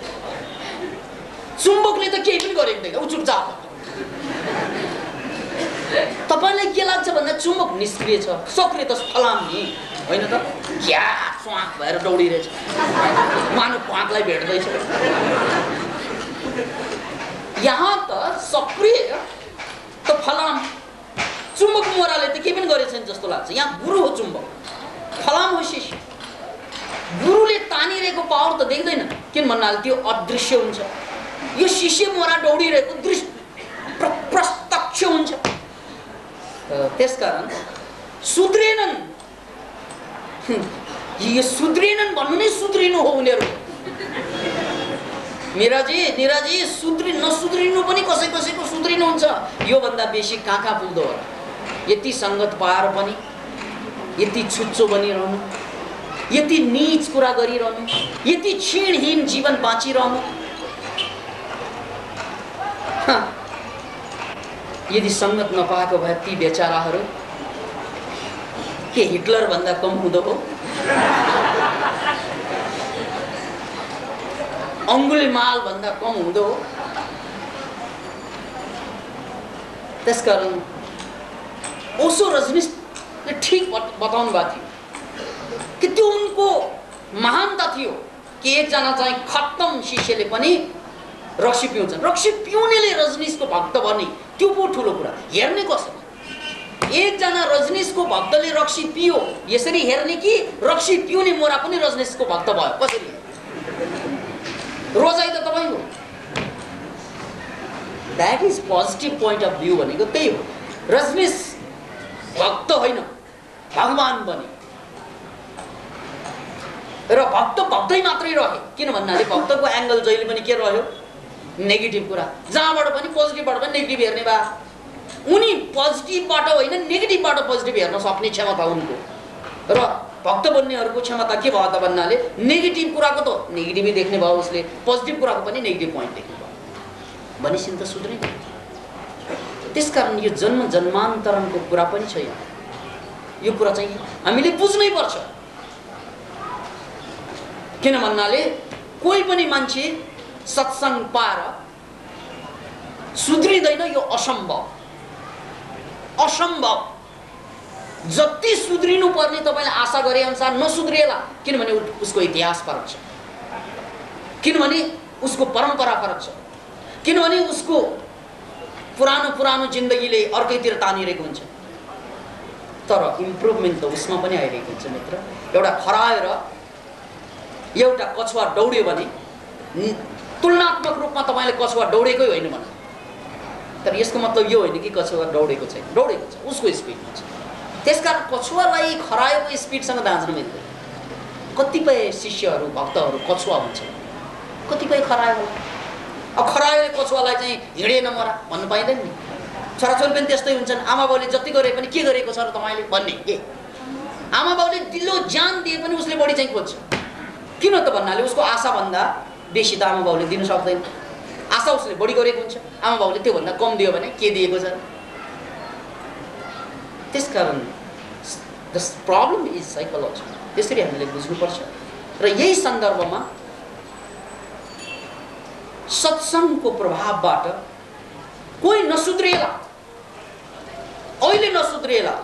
चुम्बकले त केही पनि गरेको देख्दैन, उ चुपचाप। तपाईलाई के लाग्छ भन्दा चुम्बक निष्क्रिय छ, सक्रिय त फलाम नि होइन त, क्या स्वाक भएर दौडिरहेछ, मानव प्वाकलाई भेट्दैछ। यहाँ त सक्रिय त फलाम, चुम्बक मोराले त केही पनि गरेको छैन जस्तो लाग्छ। यहाँ गुरु हो चुम्बक, फलाम हो शिष्य। गुरुले तानिरहेको पावर त देख्दैन, किन भन्नाले त्यो अदृश्य हुन्छ। यो शिष्य मोरा दौडिरहेको दृश्य प्रत्यक्ष हुन्छ। त्यसकारण सुध्रेनन्, यो सुध्रेनन् भन्नु नै सुध्रिनु हो उनीहरू। निराजी नसुध्रिनु पनि कसै कसैको सुध्रिनु हुन्छ। यो भन्दा बेसी कहाँ पुग्दो होला। यति संगत पाएर पनि यति छुच्चो बनिरहनु, यति नीच कुरा गरिरहनु, यति क्षीणहीन जीवन बाँचिरहनु। यदि संगत नपाएको भए ती बेचाराहरू के हिटलर भन्दा कम हुँदो हो? अंगुलीमाल भन्दा कम हुँदो हो? त्यसकारण ओशो रजनीशले ठीक बताउनु भएको थियो कि त्यो उनको महानता थियो कि एकजना चाहिँ खत्तम शिष्यले पनि रक्सी पिउँछन्। रक्सी पिउनेले रजनीशको भक्त बन्ने त्यो पो ठुलो कुरा। हेर्ने कसरी? एकजना रजनीशको भक्तले रक्सी पियो यसरी हेर्ने कि रक्सी पिउने मोरा पनि रजनीशको भक्त भयो कसरी? रोजाइ त तपाईको। That is positive point of view भनेको त्यही हो। रजनीश भक्त होइन भगवान बने र भक्त भक्तै मात्रै रहे। किन भन्नाले भक्तको एंगल जहिले पनि के रह्यो? नेगेटिभ कुरा। जहाँबाट पनि पोजिटिभबाट पनि नेगेटिभ हेर्ने भए उनी पोजिटिभबाट होइन नेगेटिभबाट पोजिटिभ हेर्न सक्ने क्षमता उनको। र भक्त बन्नेहरूको क्षमता के भयो त भन्नाले नेगेटिभ कुराको त नेगेटिभै देख्ने भयो उसले, पोजिटिभ कुराको पनि नेगेटिभ पोइन्ट देख्ने भयो भनेपछि त सुध्रिन्छ। त्यसकारण यो जन्म जन्मान्तरणको कुरा पनि छ। यो कुरा चाहिँ हामीले बुझ्नै पर्छ। किन भन्नाले कोही पनि मान्छे सत्संग पाएर सुध्रिँदैन, यो असम्भव। असम्भव। जति सुध्रिनु पर्ने तपाईँले आशा गरे अनुसार नसुध्रिएला, किनभने उसको इतिहास फरक छ, किनभने उसको परम्परा फरक छ, किनभने उसको पुरानो जिन्दगीले अर्कैतिर तानिरहेको हुन्छ। तर इम्प्रुभमेन्ट त उसमा पनि आइरहेको हुन्छ मित्र। एउटा खरायो र एउटा कछुवा दौड्यो भने तुलनात्मक रूपमा तपाईँले कछुवा दौडेकै होइन भने, तर यसको मतलब यो होइन कि कछुवा दौडेको छैन, दौडेको छ, उसको स्पिडमा छ। त्यसकारण कछुवालाई खरायोको स्पिडसँग दाँच्न मिल्दैन। कतिपय शिष्यहरू भक्तहरू कछुवा हुन्छ, कतिपय खरायो होला। अब खरायोले कछुवालाई चाहिँ हिँडे नमरा भन्नु पाइँदैन नि। छोराछोरी पनि त्यस्तै हुन्छन्। आमा बाउले जति गरे पनि के गरेको छ र तपाईँले भन्ने, के आमा बाउले दिलो ज्यान दिए पनि उसले बढी चाहिँ खोज्छ। किन त भन्नाले उसको आशाभन्दा बेसी त आमा बाउले दिन सक्दैन। आशा उसले बढी गरेको हुन्छ, आमा बाउले त्योभन्दा कम दियो भने के दिएको छ। त्यसकारण द प्रब्लम इज साइकोलोजी। त्यसरी हामीले बुझ्नुपर्छ। र यही सन्दर्भमा सत्सङ्गको प्रभावबाट कोही नसुध्रिएला, अहिले नसुध्रिएला,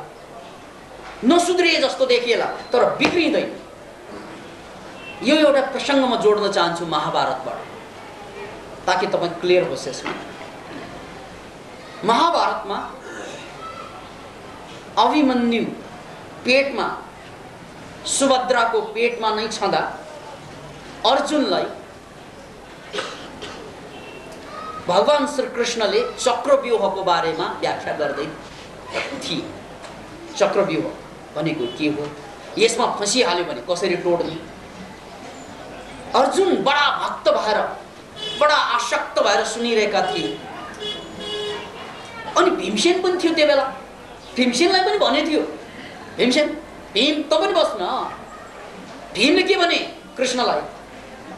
नसुध्रिए जस्तो देखिएला, तर बिग्रिँदैन। यो एउटा प्रसङ्ग म जोड्न चाहन्छु महाभारतबाट, ताकि तपाईँ क्लियर होस् यसमा। महाभारतमा अभिमन्यु पेटमा, सुभद्राको पेटमा नै छँदा अर्जुनलाई भगवान श्री कृष्णले चक्रव्यूहको बारेमा व्याख्या गर्दै थिए। चक्रव्यूह भनेको के हो, यसमा फसिहाल्यो भने कसरी तोड्ने। अर्जुन बडा भक्त भएर, बडा आसक्त भएर सुनिरहेका थिए। अनि भीमसेन पनि थियो त्यो बेला। भीमसेनलाई पनि भने थियो, भीमसेन, भीम त पनि बस्न। भीमले के भने कृष्णलाई,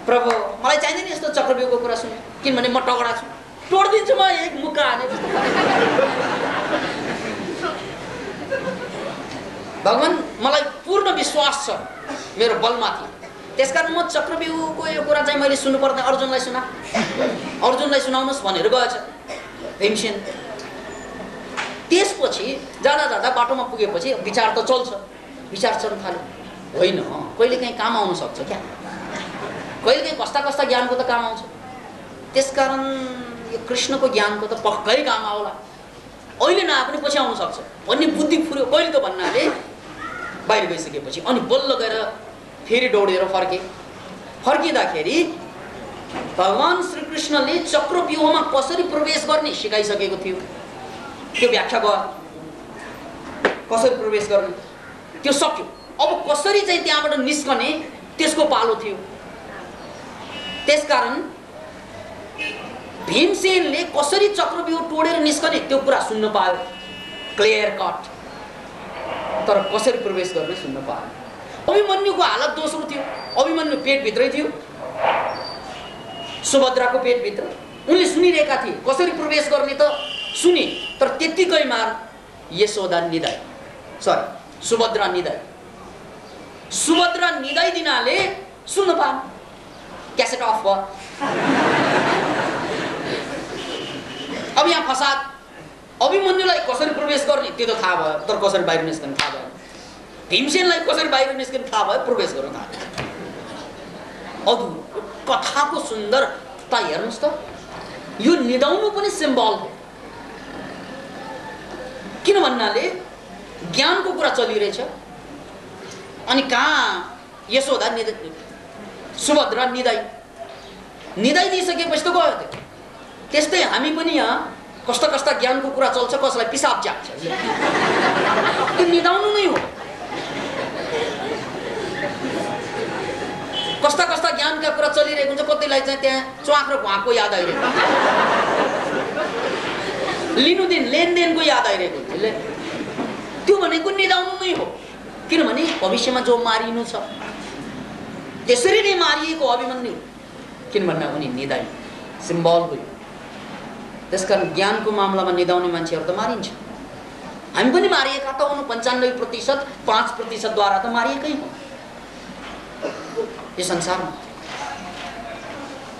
प्रभु मलाई चाहिँदैन यस्तो चक्रव्यूहको कुरा सुन्नु, किनभने म टगडा छु, तोडिदिन्छु म एक मुक्का हाने जस्तो। भगवान मलाई पूर्ण विश्वास छ मेरो बलमाथि, त्यसकारण म चक्रव्यूहको यो कुरा चाहिँ मैले सुन्नु पर्दैन, अर्जुनलाई सुना, अर्जुनलाई सुनाउनुहोस् भनेर गएछ भीमसेन। त्यसपछि जाँदा जाँदा बाटोमा पुगेपछि विचार त चल्छ, विचार चल्न थाल्यो। होइन, कहिले काहीँ काम आउन सक्छ क्या, कहिले काहीँ कस्ता कस्ता ज्ञानको त काम आउँछ। त्यसकारण यो कृष्णको ज्ञानको त पक्कै काम आउला, अहिले नआए पनि पछि आउन सक्छ भन्ने बुद्धि फुर्यो। कहिले त भन्नाले बाहिर गइसकेपछि अनि बल्ल गएर फेरि दौडेर फर्किँदाखेरि भगवान श्रीकृष्णले चक्रव्यूहमा कसरी प्रवेश गर्ने सिकाइसकेको थियो। त्यो व्याख्या भयो, कसरी प्रवेश गर्ने त्यो सक्यो। अब कसरी चाहिँ त्यहाँबाट निस्कने त्यसको पालो थियो। त्यसकारण भीमसेनले कसरी चक्रव्यूह तोडेर निस्कने त्यो कुरा सुन्न पायो, क्लियर कट। तर कसरी प्रवेश गर्ने सुन्न पायो। अभिमन्युको हालत दोस्रो थियो। अभिमन्यु पेटभित्रै थियो, सुभद्राको पेटभित्र। उनले सुनिरहेका थिए कसरी प्रवेश गर्ने त सुने, तर त्यत्तिकैमा यशोदा निदाई, सरी सुभद्रा निदाई। सुभद्रा निदाइदिनाले सुन्न पाएन, क्यासेट अफ भयो। अब यहाँ फसाद, अभिमन्युलाई कसरी प्रवेश गर्ने त्यो त थाहा भयो, तर कसरी बाहिर निस्कने थाहा भयो। भीमसेनलाई कसरी बाहिर निस्कने थाहा भयो, प्रवेश गर्न थाहा भयो। अधुरो कथाको सुन्दरता हेर्नुहोस् त। यो निदाउनु पनि सिम्बल हो। किन भन्नाले ज्ञानको कुरा चलिरहेछ अनि कहाँ यशोदा सुभद्रा निदाइदिइसकेपछि त गयो त्यो। त्यस्तै हामी पनि यहाँ कस्ता कस्ता ज्ञानको कुरा चल्छ, कसलाई पिसाब च्याप्छ, त्यो निदाउनु नै हो। कस्ता कस्ता ज्ञानका कुरा चलिरहेको हुन्छ, कतिलाई चाहिँ त्यहाँ च्वाख र घुवाको याद आइरहेको हुन्छ, लिनुदिन लेनदेनको याद आइरहेको हुन्छ। त्यो भनेको निदाउनु नै हो। किनभने भविष्यमा जो मारिनु छ त्यसरी नै मारिएको अभिमन्यु, किन भन्दा उनी निदाइ सिम्बल हो। त्यसकारण ज्ञानको मामलामा निदाउने मान्छेहरू त मारिन्छ। हामी पनि मारिएका त हुनु, 95% 5% द्वारा त मारिएकै हो यो संसारमा।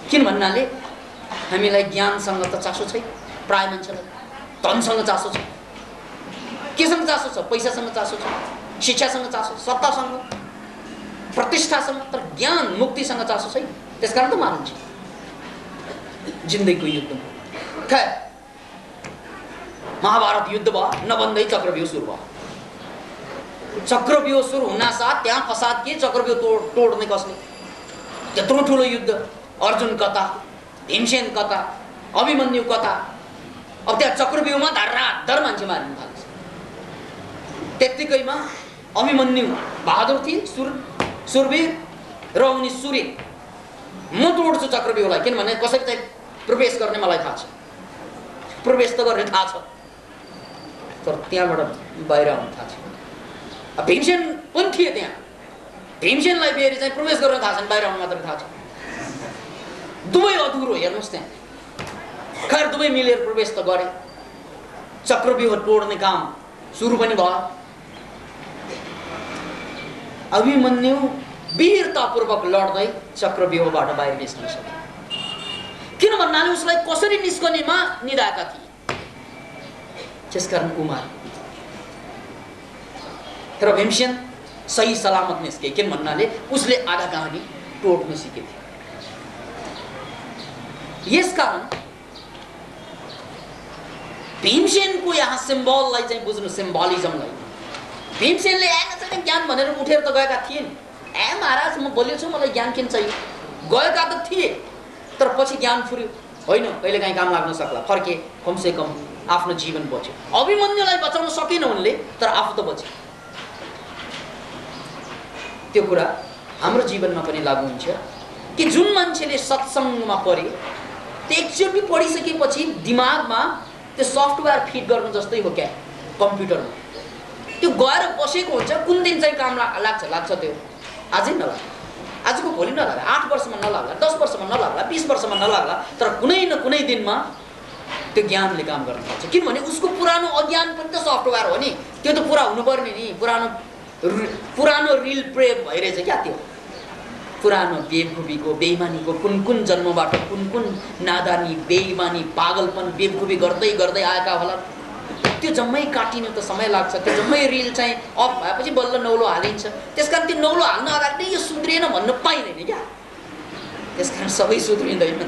किन भन्नाले हामीलाई ज्ञानसँग त चासो छैन, प्राय मान्छेलाई धनसँग चासो छ, केसँग चासो छ? पैसासँग चासो छ, शिक्षासँग चासो, सत्तासँग, प्रतिष्ठासँग, तर ज्ञान मुक्तिसँग चासो छैन। त्यसकारण त मानिन्छ जिन्दगीको युद्धमा। खैर, महाभारत युद्ध भयो, नभन्दै चक्रव्यूह सुरु भयो। चक्रव्यूह सुरु हुनासाथ त्यहाँ फसाद के, चक्रव्यूह तोड्ने कसले? त्यत्रो ठुलो युद्ध, अर्जुन कता, भीमसेन कता, अभिमन्यु कता, अब त्यहाँ चक्रव्यूहमा धर्राधर मान्छे मारिन थाल्छ। त्यत्तिकैमा अभिमन्यु बहादुर थिए, सुरवीर र उनी सूर्य, म तोड्छु चक्रव्यूहलाई, किनभने कसरी चाहिँ प्रवेश गर्ने मलाई थाहा छ, प्रवेश त गर्ने थाहा छ, तर त्यहाँबाट बाहिर आउनु थाहा छ। भीमसेन पनि थिए त्यहाँ, भीमसेनलाई फेरि चाहिँ प्रवेश गर्न थाहा छैन, बाहिर आउनु मात्र थाहा छ। दुवै अधुरो, हेर्नुहोस् त्यहाँ। खैर, दुवै मिलेर प्रवेश त गरे, चक्रव्यूह तोड्ने काम सुरु पनि भयो। अभिमन्यु वीरतापूर्वक लड्दै चक्रव्यूहबाट बाहिर निस्कन सके, किन भन्नाले उसलाई कसरी निस्कनेमा निधाएका थिए, त्यसकारण उमार। तर भीमसेन सही सलामत निस्के, किन भन्नाले उसले आधा कहानी टोड्न सिकेको थियो। यसकारण भीमसेनको यहाँ सिम्बललाई चाहिँ बुझ्नु, सिम्बलिजमलाई। भीमसेनले आएन ज्ञान भनेर उठेर त गएका थिए नि, महाराज म बलियो छु, मलाई ज्ञान किन चाहियो, गएका त थिए, तर पछि ज्ञान फुर्यो, होइन कहिले काहीँ काम लाग्न सक्ला, फर्के, कमसे कम आफ्नो जीवन बच्यो। अभिमन्युलाई बचाउन सकेन उनले, तर आफू त बच्यो। त्यो कुरा हाम्रो जीवनमा पनि लागू हुन्छ कि जुन मान्छेले सत्सङ्गमा परे, त्यो एकचोटि पढिसकेपछि दिमागमा त्यो सफ्टवेयर फिट गर्नु जस्तै हो क्या, कम्प्युटरमा त्यो गएर बसेको हुन्छ। कुन दिन चाहिँ काम लाग्छ त्यो आजै नलाग्ला, आजको भोलि नलाग्ला, 8 वर्षमा नलाग्ला, 10 वर्षमा नलाग्ला, 20 वर्षमा नलाग्ला, तर कुनै न कुनै दिनमा त्यो ज्ञानले काम गर्न सक्छ। किनभने उसको पुरानो अज्ञान पनि त सफ्टवेयर हो नि, त्यो त पुरा हुनुपर्ने नि। पुरानो रिल प्ले भइरहेछ क्या, त्यो पुरानो बेवकुफीको, बेइमानीको कुन कुन जन्मबाट कुन कुन नादानी, बेइमानी, पागलपन, बेवकुफी गर्दै गर्दै आएका होला, त्यो जम्मै काटिनु त समय लाग्छ। त्यो जम्मै रिल चाहिँ अफ भएपछि बल्ल नौलो हालिन्छ। त्यसकारण त्यो नौलो हाल्न अगाडि नै यो सुध्रिएन भन्न पाइँदैन क्या, त्यसकारण सबै सुध्रिँदैन,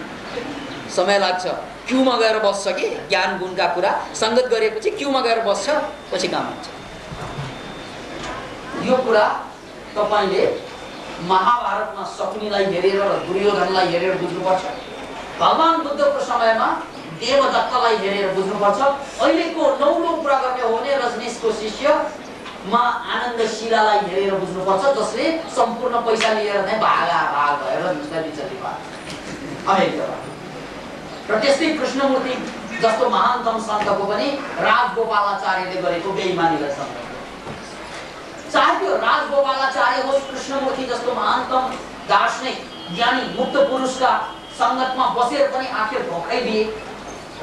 समय लाग्छ। क्युमा गएर बस्छ कि ज्ञान गुणका कुरा सङ्गत गरेपछि क्युमा गएर बस्छ, पछि काम हुन्छ। यो कुरा तपाईँले महाभारतमा शकुनीलाई हेरेर र दुर्योधनलाई हेरेर बुझ्नुपर्छ। भगवान बुद्धको समयमा देवदत्तलाई हेरेर बुझ्नुपर्छ। अहिलेको नौलो कुरा गर्ने हो भने रजनीशको शिष्यमा आनन्दशिलालाई हेरेर बुझ्नुपर्छ, जसले सम्पूर्ण पैसा लिएर नै भाग भएर रजनीशलाई बिचल्ली पार्यो। र त्यस्तै कृष्णमूर्ति जस्तो महानतम सन्तको पनि राजगोपालाचार्यले गरेको बेइमानीलाई सम्झाउँछ। चाहे त्यो राजगोपालाचार्य होस्, कृष्णमूर्ति जस्तो महानतम दार्शनिक ज्ञानी मुक्त पुरुषका सङ्गतमा बसेर पनि आखिर धोकै दिए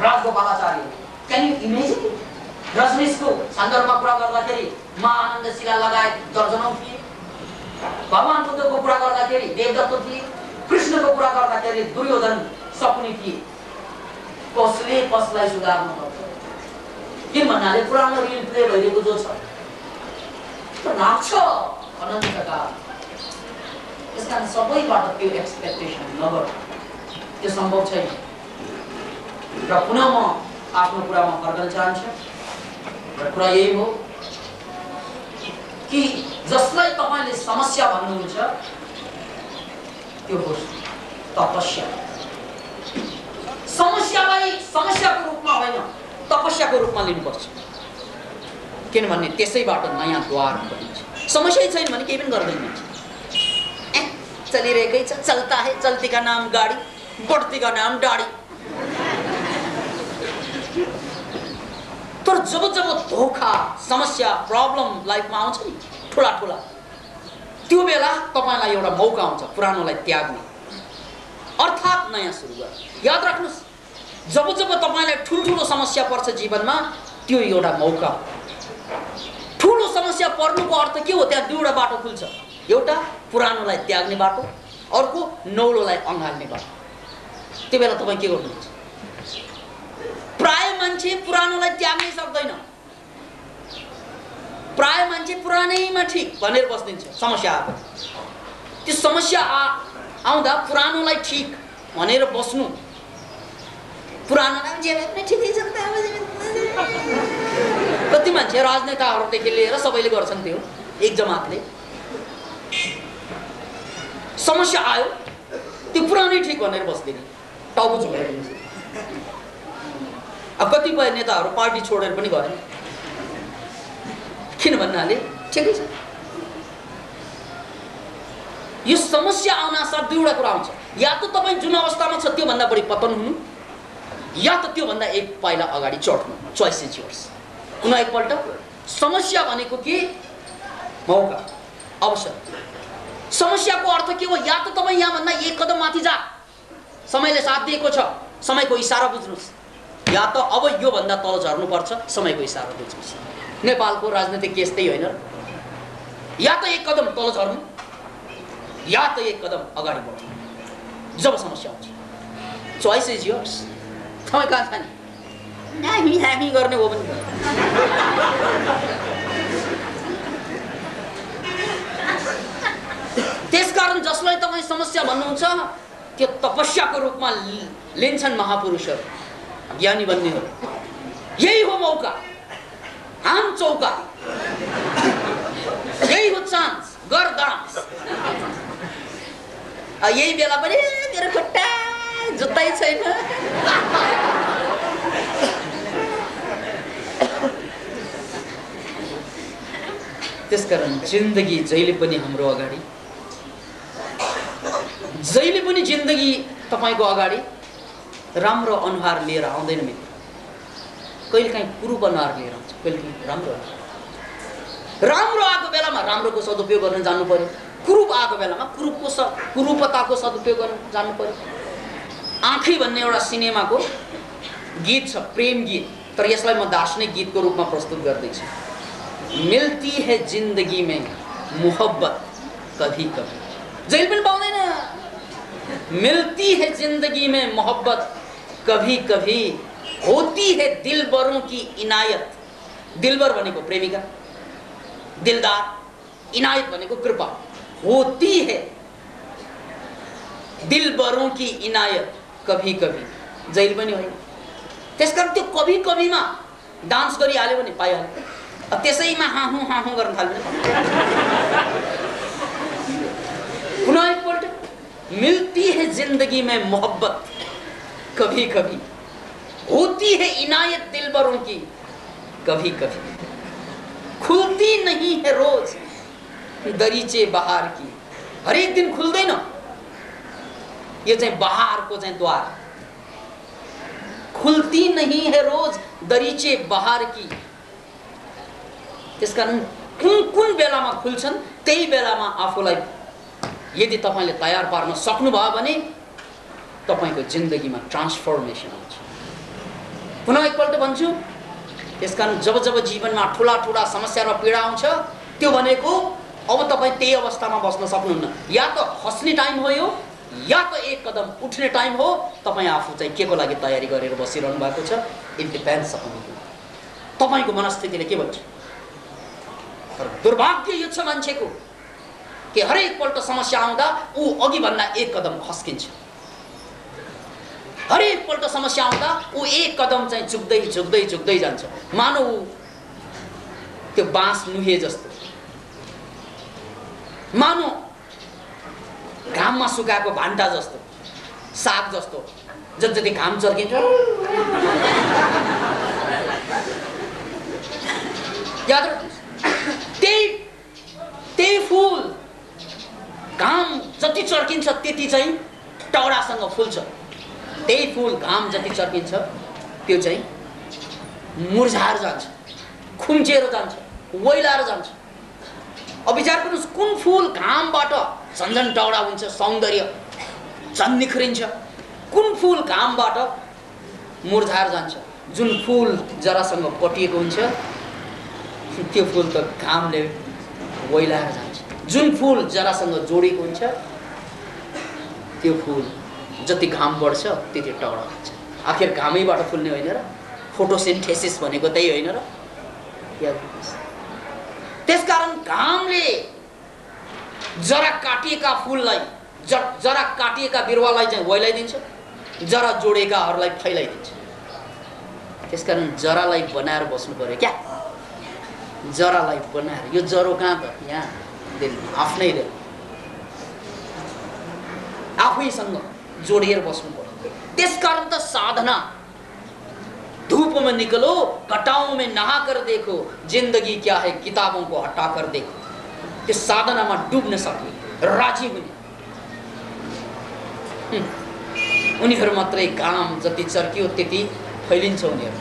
राजगोपालाचार्य। Can you imagine? रजनीशको सन्दर्भमा कुरा गर्दाखेरि महाआनन्दशिला लगायत दर्जनौं थिए, भगवान बुद्धको कुरा गर्दाखेरि देवदत्त थिए, कृष्णको कुरा गर्दाखेरि दुर्योधन, शकुनी थिए। कसले कसलाई सुधार्नु पर्छ? किन भन्नाले पुरानो रिल प्ले भइरहेको जो छ नाच्छ अनन्तकाल। यसकारण सबैबाट त्यो एक्सपेक्टेसन नगर, त्यो सम्भव छैन। र पुनः म आफ्नो कुरामा फर्कन चाहन्छु, र कुरा यही हो कि जसलाई तपाईले समस्या भन्नुहुन्छ त्यो हो तपस्या। समस्यालाई समस्याको रूपमा होइन, तपस्याको रूपमा लिनुपर्छ। किनभने त्यसैबाट नयाँ द्वार बनिन्छ। समस्या छैन भने केही पनि गर्दैन, चलिरहेकै छ, चलता है, चलती का नाम गाडी, बढ्ती का नाम डाडी। तर जब जब धोखा, समस्या, प्रब्लम लाइफमा आउँछ नि ठुला ठुला, त्यो बेला तपाईलाई एउटा मौका हुन्छ पुरानोलाई त्याग्ने, अर्थात् नयाँ सुरु गर्ने। याद राख्नुहोस्, जब जब तपाईलाई ठुल्ठुलो समस्या पर्छ जीवनमा, त्यो एउटा मौका हो। ठुलो समस्या पर्नुको अर्थ के हो? त्यहाँ दुईवटा बाटो खुल्छ, एउटा पुरानोलाई त्याग्ने बाटो, अर्को नौलोलाई अँगाल्ने बाटो। त्यो बेला तपाईँ के गर्नुहुन्छ? प्राय मान्छे पुरानोलाई त्याग्नै सक्दैन। प्राय मान्छे पुरानैमा ठिक भनेर बस्दिन्छ। समस्या आएको त्यो समस्या आउँदा पुरानोलाई ठिक भनेर बस्नु, पुरानोलाई जे पनि ठिकै छ त। कति मान्छे राजनेताहरूदेखि लिएर सबैले गर्छन् त्यो एक जमातले। समस्या आयो त्यो पुरानै ठिक भनेर बस्दिने, टाउको झुकाइदिन्छ। अब कतिपय नेताहरू पार्टी छोडेर पनि गए, किन भन्नाले ठिकै छ। यो समस्या आउन साथ दुईवटा कुरा आउँछ, या त तपाईँ जुन अवस्थामा छ त्योभन्दा बढी पतन हुनु, या त त्योभन्दा एक पाइला अगाडि चढ्नु। Choice is yours. कुनै एकपल्ट समस्या भनेको के? मौका, अवसर। समस्याको अर्थ के हो? या त तपाईँ यहाँभन्दा एक कदम माथि जा, समयले साथ दिएको छ, समयको इसारा बुझ्नुहोस्, या त अब योभन्दा तल झर्नुपर्छ, समयको इसारा बुझ्नुहोस्। नेपालको राजनीतिक केस त्यही होइन र? या त एक कदम तल झर्नु, या त एक कदम अगाडि बढ्नु जब समस्या आउँछ। Choice is yours. तपाईँ कहाँ छ नि? हामी गर्ने हो भने त्यसकारण जसलाई तपाईँ समस्या भन्नुहुन्छ त्यो तपस्याको रूपमा लिन्छन् महापुरुषहरू, ज्ञानी बन्नेहरू। यही हो मौका, हाम चौका, यही हो चान्स, गर डान्स। यही बेला पनि मेरो खुट्टा जुत्तै छैन। त्यसकारण जिन्दगी जहिले पनि हाम्रो अगाडि, जहिले पनि जिन्दगी तपाईको अगाडि राम्रो अनुहार लिएर आउँदैन मित्र। कहिलेकाहीँ कुरूप अनुहार लिएर आउँछ, कहिलेकाहीँ राम्रो आएको बेलामा राम्रोको सदुपयोग गर्न जान्नु पर्यो, कुरूप आएको बेलामा कुरूपताको सदुपयोग गर्न जान्नु पर्यो। आँखी भन्ने एउटा सिनेमाको गीत छ, प्रेम गीत, तर यसलाई म दार्शनिक गीतको रूपमा प्रस्तुत गर्दैछु। मिल्ती है जिंदगी में मोहब्बत कभी कभी, जहिले पनि पाउँदैन। मिलती है जिंदगी में मोहब्बत कभी कभी, होती है दिलबरों की इनायत। दिलबर भनेको प्रेमिका, दिलदार, इनायत भनेको कृपा। होती है दिलबरों की इनायत कभी कभी, जहिले पनि होइन। त्यसकारण त्यो कभी कभीमा डान्स गरिहाल्यो भने पाइहाल्यो, त्यसैमा हाहु हाहु गर्न थाल्यो। पुनः एकपल्ट, मिलती है जिंदगी में मोहब्बत कभी कभी, होती है इनायत दिलबरों की कभी कभी, खुलती नहीं है रोज दरीचे बहार की। हरेक दिन खुल्दैन यो चाहिँ बहारको चाहिँ द्वार। खुलती नहीं है रोज दरीचे बहार की। त्यसकारण कुन बेलामा खुल्छन् त्यही बेलामा आफूलाई यदि तपाईले तयार पार्न सक्नुभयो भने तपाईको जिन्दगीमा ट्रान्सफर्मेसन आउँछ। पुनः एकपल्ट भन्छु, त्यसकारण जब जब जीवनमा ठुला ठुला समस्या र पीडा आउँछ त्यो भनेको अब तपाईँ त्यही अवस्थामा बस्न सक्नुहुन्न। या त खस्ने टाइम हो यो, या त एक कदम उठ्ने टाइम हो। तपाईँ आफू चाहिँ के को लागि तयारी गरेर बसिरहनु भएको छ? It depends upon you. तपाईको मनस्थितिले के भन्छ? तर दुर्भाग्य यो छ मान्छेको कि हरेक पल्ट समस्या आउँदा ऊ अघि भन्दा एक कदम खस्किन्छ। हरेक पल्ट समस्या आउँदा ऊ एक कदम चाहिँ झुक्दै झुक्दै झुक्दै जान्छ। मानौ त्यो बाँस नुहे जस्तो, मानौ घाममा सुकाएको भान्टा जस्तो, साग जस्तो, जति घाम चर्किन्छ याद राख्नुहोस्। त्यही फूल घाम जति चर्किन्छ त्यति चाहिँ टौडासँग फुल्छ। त्यही फूल घाम जति चर्किन्छ त्यो चाहिँ मुरझाएर जान्छ, खुम्चेर जान्छ, वैलाएर जान्छ। अब विचार गर्नुहोस्, कुन फूल घामबाट झन्झन टौडा हुन्छ, सौन्दर्य झन् निखरिन्छ, कुन फूल घामबाट मुरझाएर जान्छ? जुन फूल जरासँग पटिएको हुन्छ त्यो फूल त घामले वैलाएर जान्छ। जुन फूल जरासँग जोडिएको हुन्छ त्यो फूल जति घाम बढ्छ त्यति टौडा हुन्छ। आखिर घामैबाट फुल्ने होइन र? फोटोसिन्थेसिस भनेको त्यही होइन र? त्यसकारण घामले जरा काटिएका फुललाई, जरा काटिएका बिरुवालाई चाहिँ ओइलाइदिन्छ, जरा जोडेकाहरूलाई फैलाइदिन्छ। त्यसकारण जरालाई बनाएर बस्नु पर्यो क्या, जरालाई बनाएर। यो जरो कहाँ त? यहाँ दिल्ली, आफ्नै दिल, आफैसँग जोडिएर बस्नु पर्यो। त्यसकारण त साधना, धूप में निकलो घटाओं में नहा कर देखो, जिंदगी क्या है किताबों को हटा कर देखो। त्यो साधनामा डुब्न सक्ने, राजी हुने उनीहरू मात्रै घाम जति चर्कियो त्यति फैलिन्छ उनीहरू,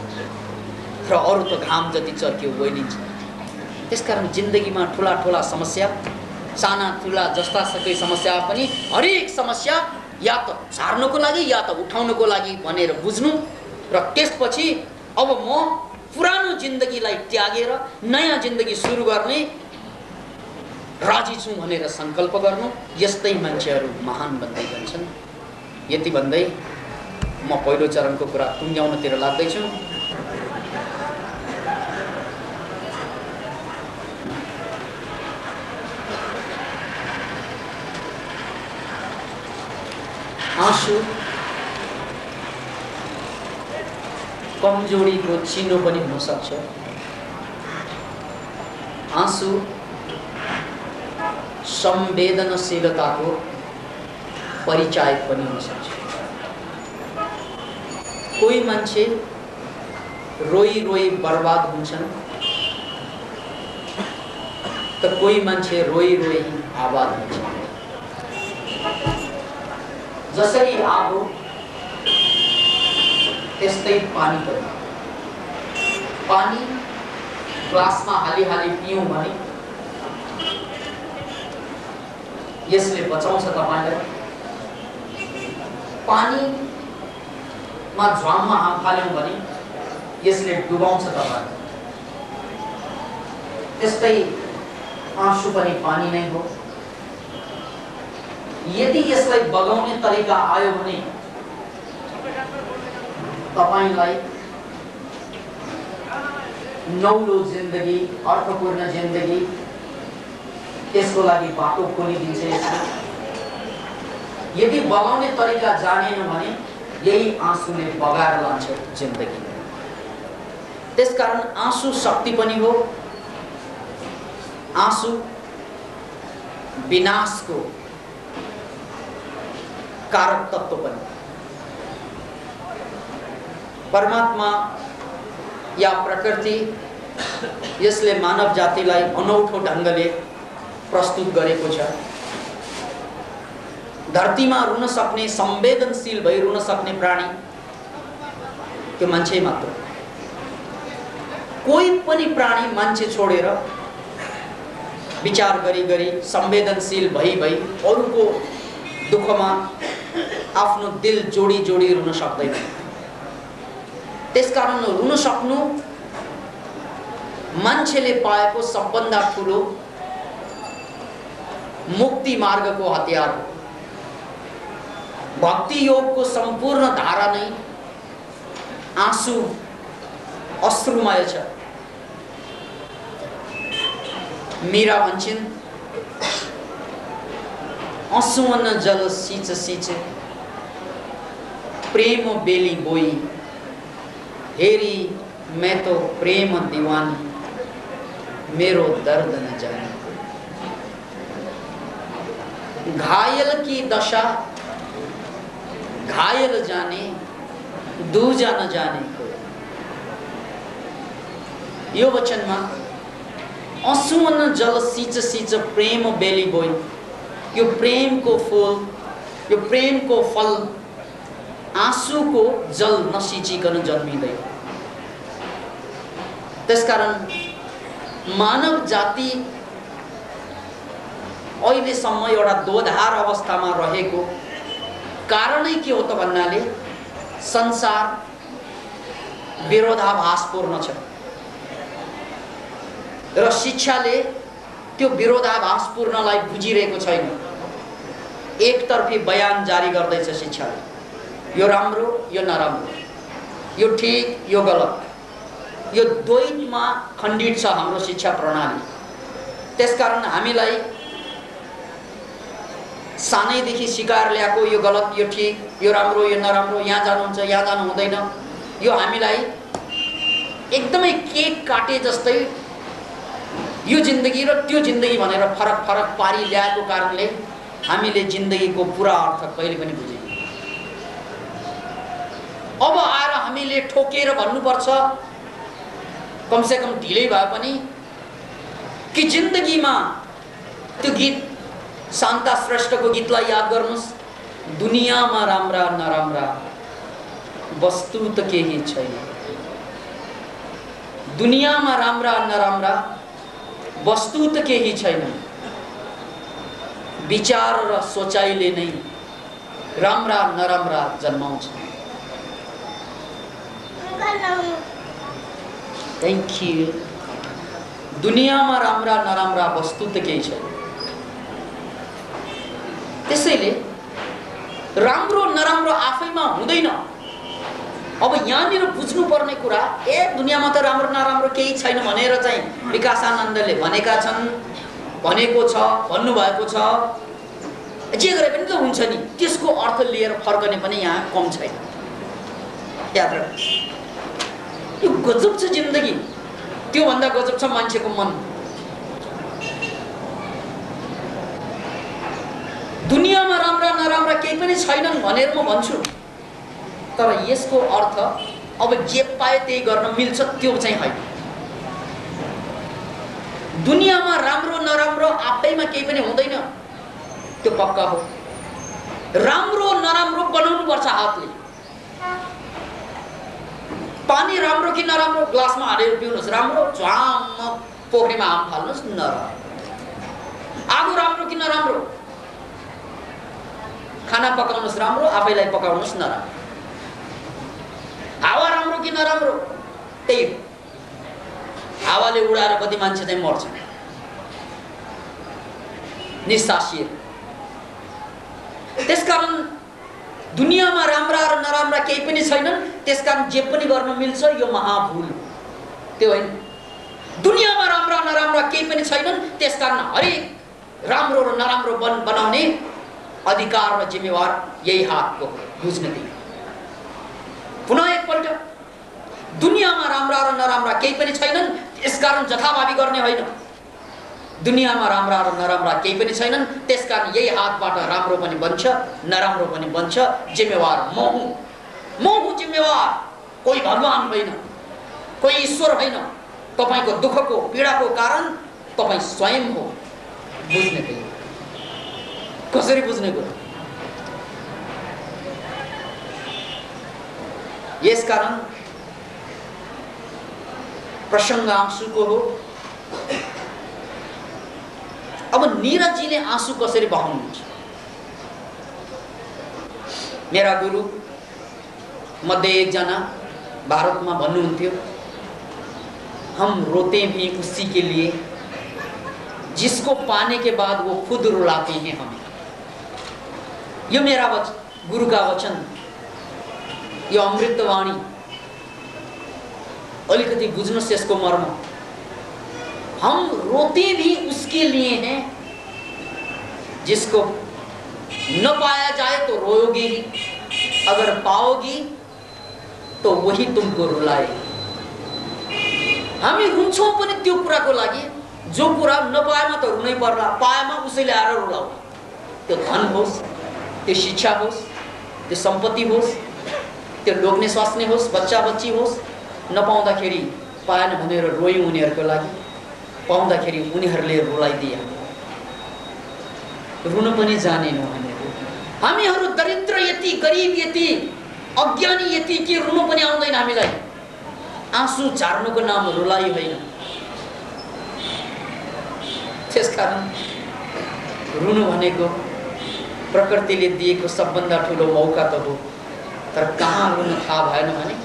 र अरू त घाम जति चर्कियो ओइलिन्छ। त्यसकारण जिन्दगीमा ठुला ठुला समस्या, साना ठुला जस्ता सबै समस्या पनि हरेक समस्या या त झार्नको लागि या त उठाउनको लागि भनेर बुझ्नु, र त्यसपछि अब म पुरानो जिन्दगीलाई त्यागेर नयाँ जिन्दगी सुरु गर्ने राजी छु भनेर संकल्प गर्नु। यस्तै मान्छेहरू महान बन्दै जान्छन्। यति भन्दै म पहिलो चरणको कुरा टुङ्ग्याउनतिर लाग्दैछु। आँसु कमजोरीको चिनो पनि हुन सक्छ। आँसु संवेदनशीलताको परिचायक पनि हुन सक्छ। कोही मान्छे रोई रोई बर्बाद हुन्छन्, त कोही मान्छे रोई रोई आबाद हुन्छन्। जसरी आगो त्यस्तै पानी पनि। पानी ग्लासमा हाली हाली पियौँ भने यसले बचाउँछ तपाईलाई। पानीमा झ्वाममा हाम फाल्यौँ भने यसले डुबाउँछ तपाईलाई। त्यस्तै आँसु पनि पानी नै हो। यदि यसलाई बगाउने तरिका आयो भने तपाईलाई नौलो जिन्दगी, अर्थपूर्ण जिन्दगी, त्यसको लागि बाटो खोलिदिन्छ यसले। यदि बगाउने तरिका जानेन भने यही आँसुले बगाएर लान्छ जिन्दगी। त्यसकारण आँसु शक्ति पनि हो, आँसु विनाशको कारक तत्व पनि। परमात्मा या प्रकृति यसले मानव जातिलाई अनौठो ढङ्गले प्रस्तुत गरेको छ। धरतीमा रुन सक्ने, संवेदनशील भई रुन सक्ने प्राणी त्यो मान्छे मात्र। कोही पनि प्राणी मान्छे छोडेर विचार गरी गरी संवेदनशील भई भई अरूको दुःखमा आफ्नो दिल जोडी जोडी रुन सक्दैन। त्यसकारण रुन सक्नु मान्छेले पाएको सबभन्दा ठुलो मुक्ति मार्गको हतियार हो। भक्ति योगको सम्पूर्ण धारा नै आँसु, अश्रुमय छ। मीरा भन्छन्, आँसुअन जल सींच सींच प्रेम बेली बोई, हेरी मैं तो प्रेम दीवानी, मेरो दर्द न जाने। घायल की दशा घायल जाने, दूजा न जाने कोई। यो वचनमा आँसुअन जल सींच सींच प्रेम बेली बोई, यो प्रेम को फूल, यो प्रेम को फल आँसु को जल नसिचिकन जन्मिँदैन। त्यसकारण मानव जाति अहिलेसम्म एउटा दोधार अवस्थामा रहेको कारणै के हो त भन्नाले संसार विरोधाभासपूर्ण छ र शिक्षाले त्यो विरोधाभासपूर्णलाई बुझिरहेको छैन। एकतर्फी बयान जारी गर्दैछ शिक्षाले, यो राम्रो यो नराम्रो, यो ठीक यो गलत। यो द्वैतमा खण्डित छ हाम्रो शिक्षा प्रणाली। त्यसकारण हामीलाई सानैदेखि सिकाएर ल्याएको यो गलत, यो ठिक, यो राम्रो, यो नराम्रो, यहाँ जानुहुन्छ, यहाँ जानु हुँदैन, यो हामीलाई एकदमै केक काटे जस्तै यो जिन्दगी र त्यो जिन्दगी भनेर फरक फरक पारी ल्याएको कारणले हामीले जिन्दगीको पुरा अर्थ कहिले पनि बुझेनौँ। अब आएर हामीले ठोकेर भन्नुपर्छ, कमसेकम ढिलै भए पनि, कि जिन्दगीमा त्यो गीत शान्ता श्रेष्ठको गीतलाई याद गर्नुहोस्, दुनियाँमा राम्रा नराम्रा वस्तु त केही छैन, दुनियाँमा राम्रा नराम्रा वस्तु त केही छैन, विचार र सोचाइले नै राम्रा नराम्रा जन्माउँछ। Thank you. दुनियाँमा राम्रा नराम्रा वस्तु त केही छैन। त्यसैले राम्रो नराम्रो आफैमा हुँदैन। अब यहाँनिर बुझ्नुपर्ने कुरा, दुनियाँमा त राम्रो नराम्रो केही छैन भनेर चाहिँ विकासानन्दले भनेका छन्, भनेको छ, भन्नुभएको छ, जे गरे पनि त हुन्छ नि, त्यसको अर्थ लिएर फर्कने पनि यहाँ कम छैन। याद राख्नुहोस्, यो गजब छ जिन्दगी, त्योभन्दा गजब छ मान्छेको मन। दुनियाँमा राम्रा नराम्रा केही पनि छैनन् भनेर म भन्छु, तर यसको अर्थ अब जे पाए त्यही गर्न मिल्छ त्यो चाहिँ होइन। दुनियाँमा राम्रो नराम्रो आफैमा केही पनि हुँदैन, त्यो पक्का हो। राम्रो नराम्रो बनाउनु पर्छ हातले। पानी राम्रो कि नराम्रो ग्लासमा हालेर पिउनुहोस्, राम्रो, झ्वाम पोखरीमा आम फाल्नुहोस्, नराम्रो। आगो राम्रो कि नराम्रो, खाना पकाउनुहोस्, राम्रो, आफैलाई पकाउनुहोस्, नराम्रो। हावा राम्रो कि नराम्रो, त्यही हो। हावाले उडाएर कति मान्छे चाहिँ मर्छ निसासिएर। त्यसकारण दुनियाँमा राम्रा र नराम्रा केही पनि छैनन्, त्यसकारण जे पनि गर्न मिल्छ यो महाभूल, त्यो होइन। दुनियाँमा राम्रा नराम्रा केही पनि छैनन्, त्यसकारण हरेक राम्रो र नराम्रो बनाउने अधिकार र जिम्मेवार यही हातको, बुझ्न दिए। पुनः एकपल्ट, दुनियाँमा राम्रा र नराम्रा केही पनि छैनन्, त्यसकारण जथाभावी गर्ने होइन। दुनियाँमा राम्रा र नराम्रा केही पनि छैनन्, त्यसकारण यही हातबाट राम्रो पनि बन्छ, नराम्रो पनि बन्छ। जिम्मेवार म हुँ, म हुँ जिम्मेवार। कोही भगवान होइन, कोही ईश्वर होइन। तपाईको दुःखको पीडाको कारण तपाईँ स्वयं हो। बुझ्ने त्यही। कसरी बुझ्ने कुरा? यसकारण प्रसङ्ग आँसुको हो। अब नीरजजीले आँसु कसरी बहाउनुहुन्छ? मेरा गुरु मध्ये एकजना भारतमा भन्नुहुन्थ्यो, हम रोते भी उसी के लिए जिसको पाने के बाद वो खुद रुलाते हैं हमें। यो मेरा गुरु का वचन, यो अमृतवाणी। अलिकति बुझ्नुहोस् यसको मर्म। हम रोते भी उसके लिए हैं जिसको न पाया जाए तो रोयोगी ही, अगर पाओगी तो वही तुमको रुलाएगी। हामी रुन्छौं पनि त्यो कुराको लागि जो कुरा नपाएमा त रुनै पर्ला, पाएमा उसैले आएर रुलाउला। त्यो धन होस्, त्यो शिक्षा होस्, त्यो सम्पत्ति होस्, त्यो लोग्ने स्वास्ने होस्, बच्चा बच्ची होस्, नपाउँदाखेरि पाएन भनेर रोयौं उनीहरूको लागि, पाउँदाखेरि उनीहरूले रुलाइदिए। रुन पनि जानेनौँ हामीहरू। दरिद्र यति, गरिब यति, अज्ञानी यति कि रुनु पनि आउँदैन हामीलाई। आँसु झार्नुको नाम रुलाइ होइन। त्यसकारण रुनु भनेको प्रकृतिले दिएको सबभन्दा ठुलो मौका त हो, तर कहाँ रुन थाहा भएन भने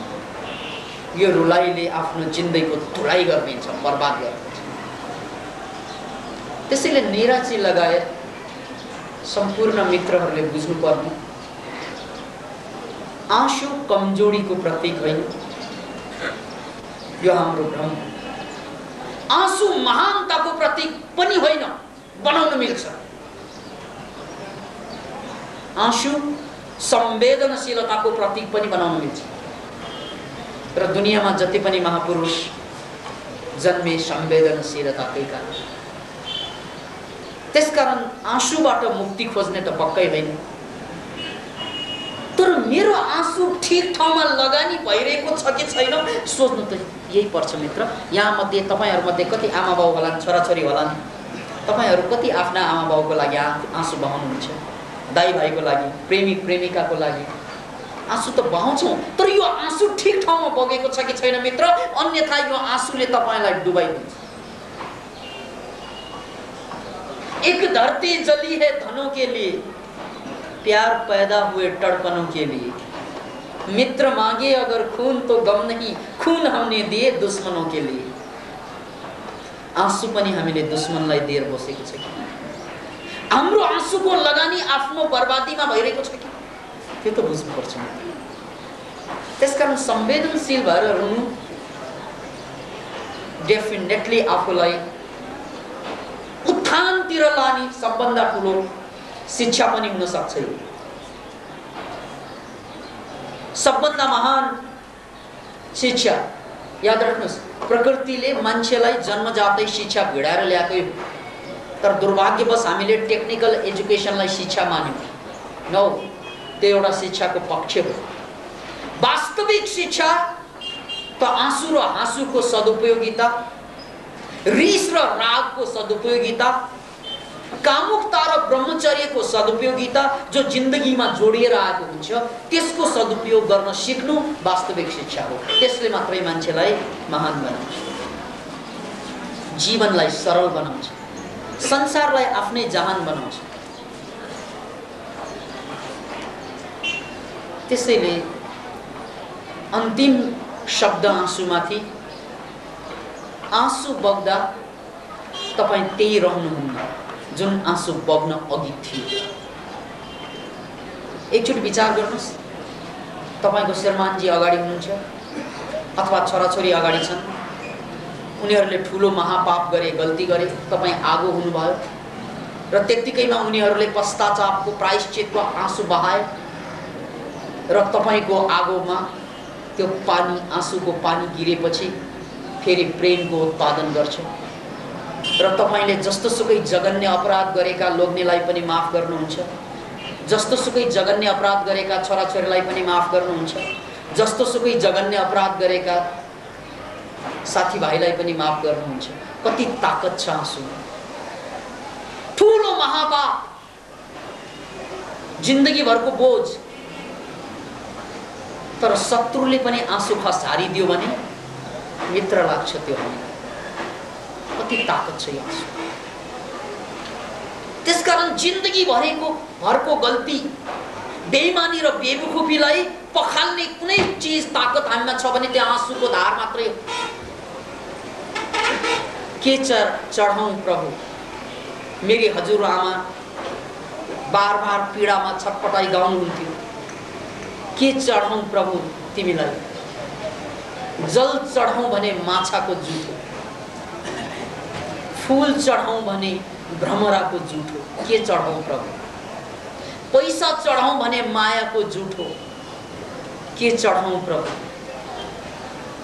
यो रुलाइले आफ्नो जिन्दगीको धुलाइ गरिदिन्छ, बर्बाद गरिदिन्छ। त्यसैले नीरजी लगायत सम्पूर्ण मित्रहरूले बुझ्नुपर्ने, आँसु कमजोरीको प्रतीक होइन, यो हाम्रो भ्रम। आँसु महानताको प्रतीक पनि होइन, बनाउन मिल्छ। आँसु संवेदनशीलताको प्रतीक पनि बनाउन मिल्छ। र दुनियाँमा जति पनि महापुरुष जन्मे संवेदनशीलताकै कारण। त्यसकारण आँसुबाट मुक्ति खोज्ने त पक्कै होइन, तर मेरो आँसु ठिक ठाउँमा लगानी भइरहेको छ कि छैन सोच्नु त यही पर्छ मित्र। यहाँ मध्ये तपाईहरुमध्ये कति आमा बाउ होलान्, छोराछोरी होलान्, तपाईहरु कति आफ्ना आमा बाउको लागि आँसु बहाउनुहुन्छ, दाइ भाइको लागि, प्रेमिक प्रेमिकाको लागि आँसु त बहाउँछौं, तर यो आँसु ठिक ठाउँमा बगेको छ कि छैन मित्र, अन्यथा यो आँसुले तपाईलाई डुबाइदिन्छ। एक धरती जली है धनों के लिए, प्यार पैदा हुए तड़पनों के लिए। मित्र मांगे अगर खून तो गम नहीं, खून हमने दिए दुश्मनों के लिए। आँसु पनि हामीले दुश्मनलाई दिएर बसेको छ कि? हाम्रो आँसुको लगानी आफ्नो बर्बादीमा भइरहेको छ कि? त्यो त बुझ्नुपर्छ। त्यसकारण संवेदनशील भएर रुनु डेफिनेटली आफूलाई उत्थानतिर लाने सबभन्दा ठुलो शिक्षा पनि हुन सक्छ। सबभन्दा महान शिक्षा याद राख्नुस्, प्रकृतिले मान्छेलाई जन्मजातै शिक्षा भिडाएर ल्याएको, तर दुर्भाग्यवश हामीले टेक्निकल एजुकेसनलाई शिक्षा मान्यौं। नौ, त्यो एउटा शिक्षाको पक्ष हो। वास्तविक शिक्षा त आँसु र हाँसुको सदुपयोगिता, रिस र रागको सदुपयोगिता, कामुकता र ब्रह्मचर्यको सदुपयोगिता जो जिन्दगीमा जोडिएर आएको हुन्छ त्यसको सदुपयोग गर्न सिक्नु वास्तविक शिक्षा हो। त्यसले मात्रै मान्छेलाई महान बनाउँछ, जीवनलाई सरल बनाउँछ, संसारलाई आफ्नै जहान बनाउँछ। त्यसैले अन्तिम शब्द आँसुमाथि, आँसु बग्दा तपाई त्यही रहनुहुन्न जुन आँसु बग्न अघि थियो। एकचोटि विचार गर्नुस्, तपाईको श्रीमानजी अगाडि हुनुहुन्छ अथवा छोराछोरी अगाडि छन्, उनीहरूले ठुलो महापाप गरे, गल्ती गरे, तपाई आगो हुनुभयो र त्यतिकैमा उनीहरूले पश्चातापको प्रायश्चितको आँसु बहाए र तपाईको आगोमा त्यो पानी, आँसुको पानी गिरेपछि फेरि प्रेमको उत्पादन गर्छ र तपाईले जस्तोसुकै जघन्य अपराध गरेका लोग्नेलाई पनि माफ गर्नुहुन्छ, जस्तोसुकै जघन्य अपराध गरेका छोराछोरीलाई पनि माफ गर्नुहुन्छ, जस्तोसुकै जघन्य अपराध गरेका साथीभाइलाई पनि माफ गर्नुहुन्छ। कति ताकत छ आँसु। ठुलो महापाप, जिन्दगीभरको बोझ, तर शत्रुले पनि आँसु खसारिदियो भने मित्र लाग्छ त्यो हामीलाई। कति ताकत छ यो आँसु। त्यसकारण जिन्दगी भरको गल्ती, बेइमानी र बेवकुफीलाई पखाल्ने कुनै चीज ताकत हामीमा छ भने त्यो आँसुको धार मात्रै हो। के चढाउँ प्रभु, मेरी हजुरआमा बार बार पीडामा छटपटाई गाउनुहुन्थ्यो। के चढाउँ प्रभु तिमीलाई, जल चढाउँ भने माछाको जुठो, फूल चढाउँ भने भ्रमराको जुठो। के चढाउँ प्रभु, पैसा चढाउँ भने मायाको जुठो। के चढाउँ प्रभु,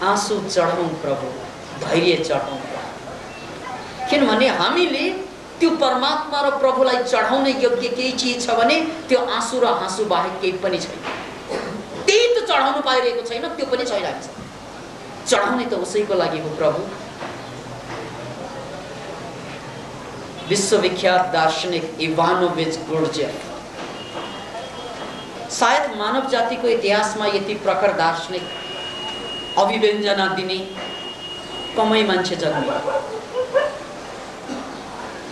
आँसु चढाउँ प्रभु, धैर्य चढाउँ प्रभु। किनभने हामीले त्यो परमात्मा र प्रभुलाई चढाउने योग्य केही चीज छ भने त्यो आँसु र हाँसु बाहेक केही पनि छैन। त्यही त चढाउनु पाइरहेको छैन, त्यो पनि छैन। चढाउने त उसैको लागि हो प्रभु। विश्वविख्यात दार्शनिक इवानोविच गुर्जेफ सायद मानव जातिको इतिहासमा यति प्रखर दार्शनिक अभिव्यञ्जना दिने कमै मान्छे जन्मे।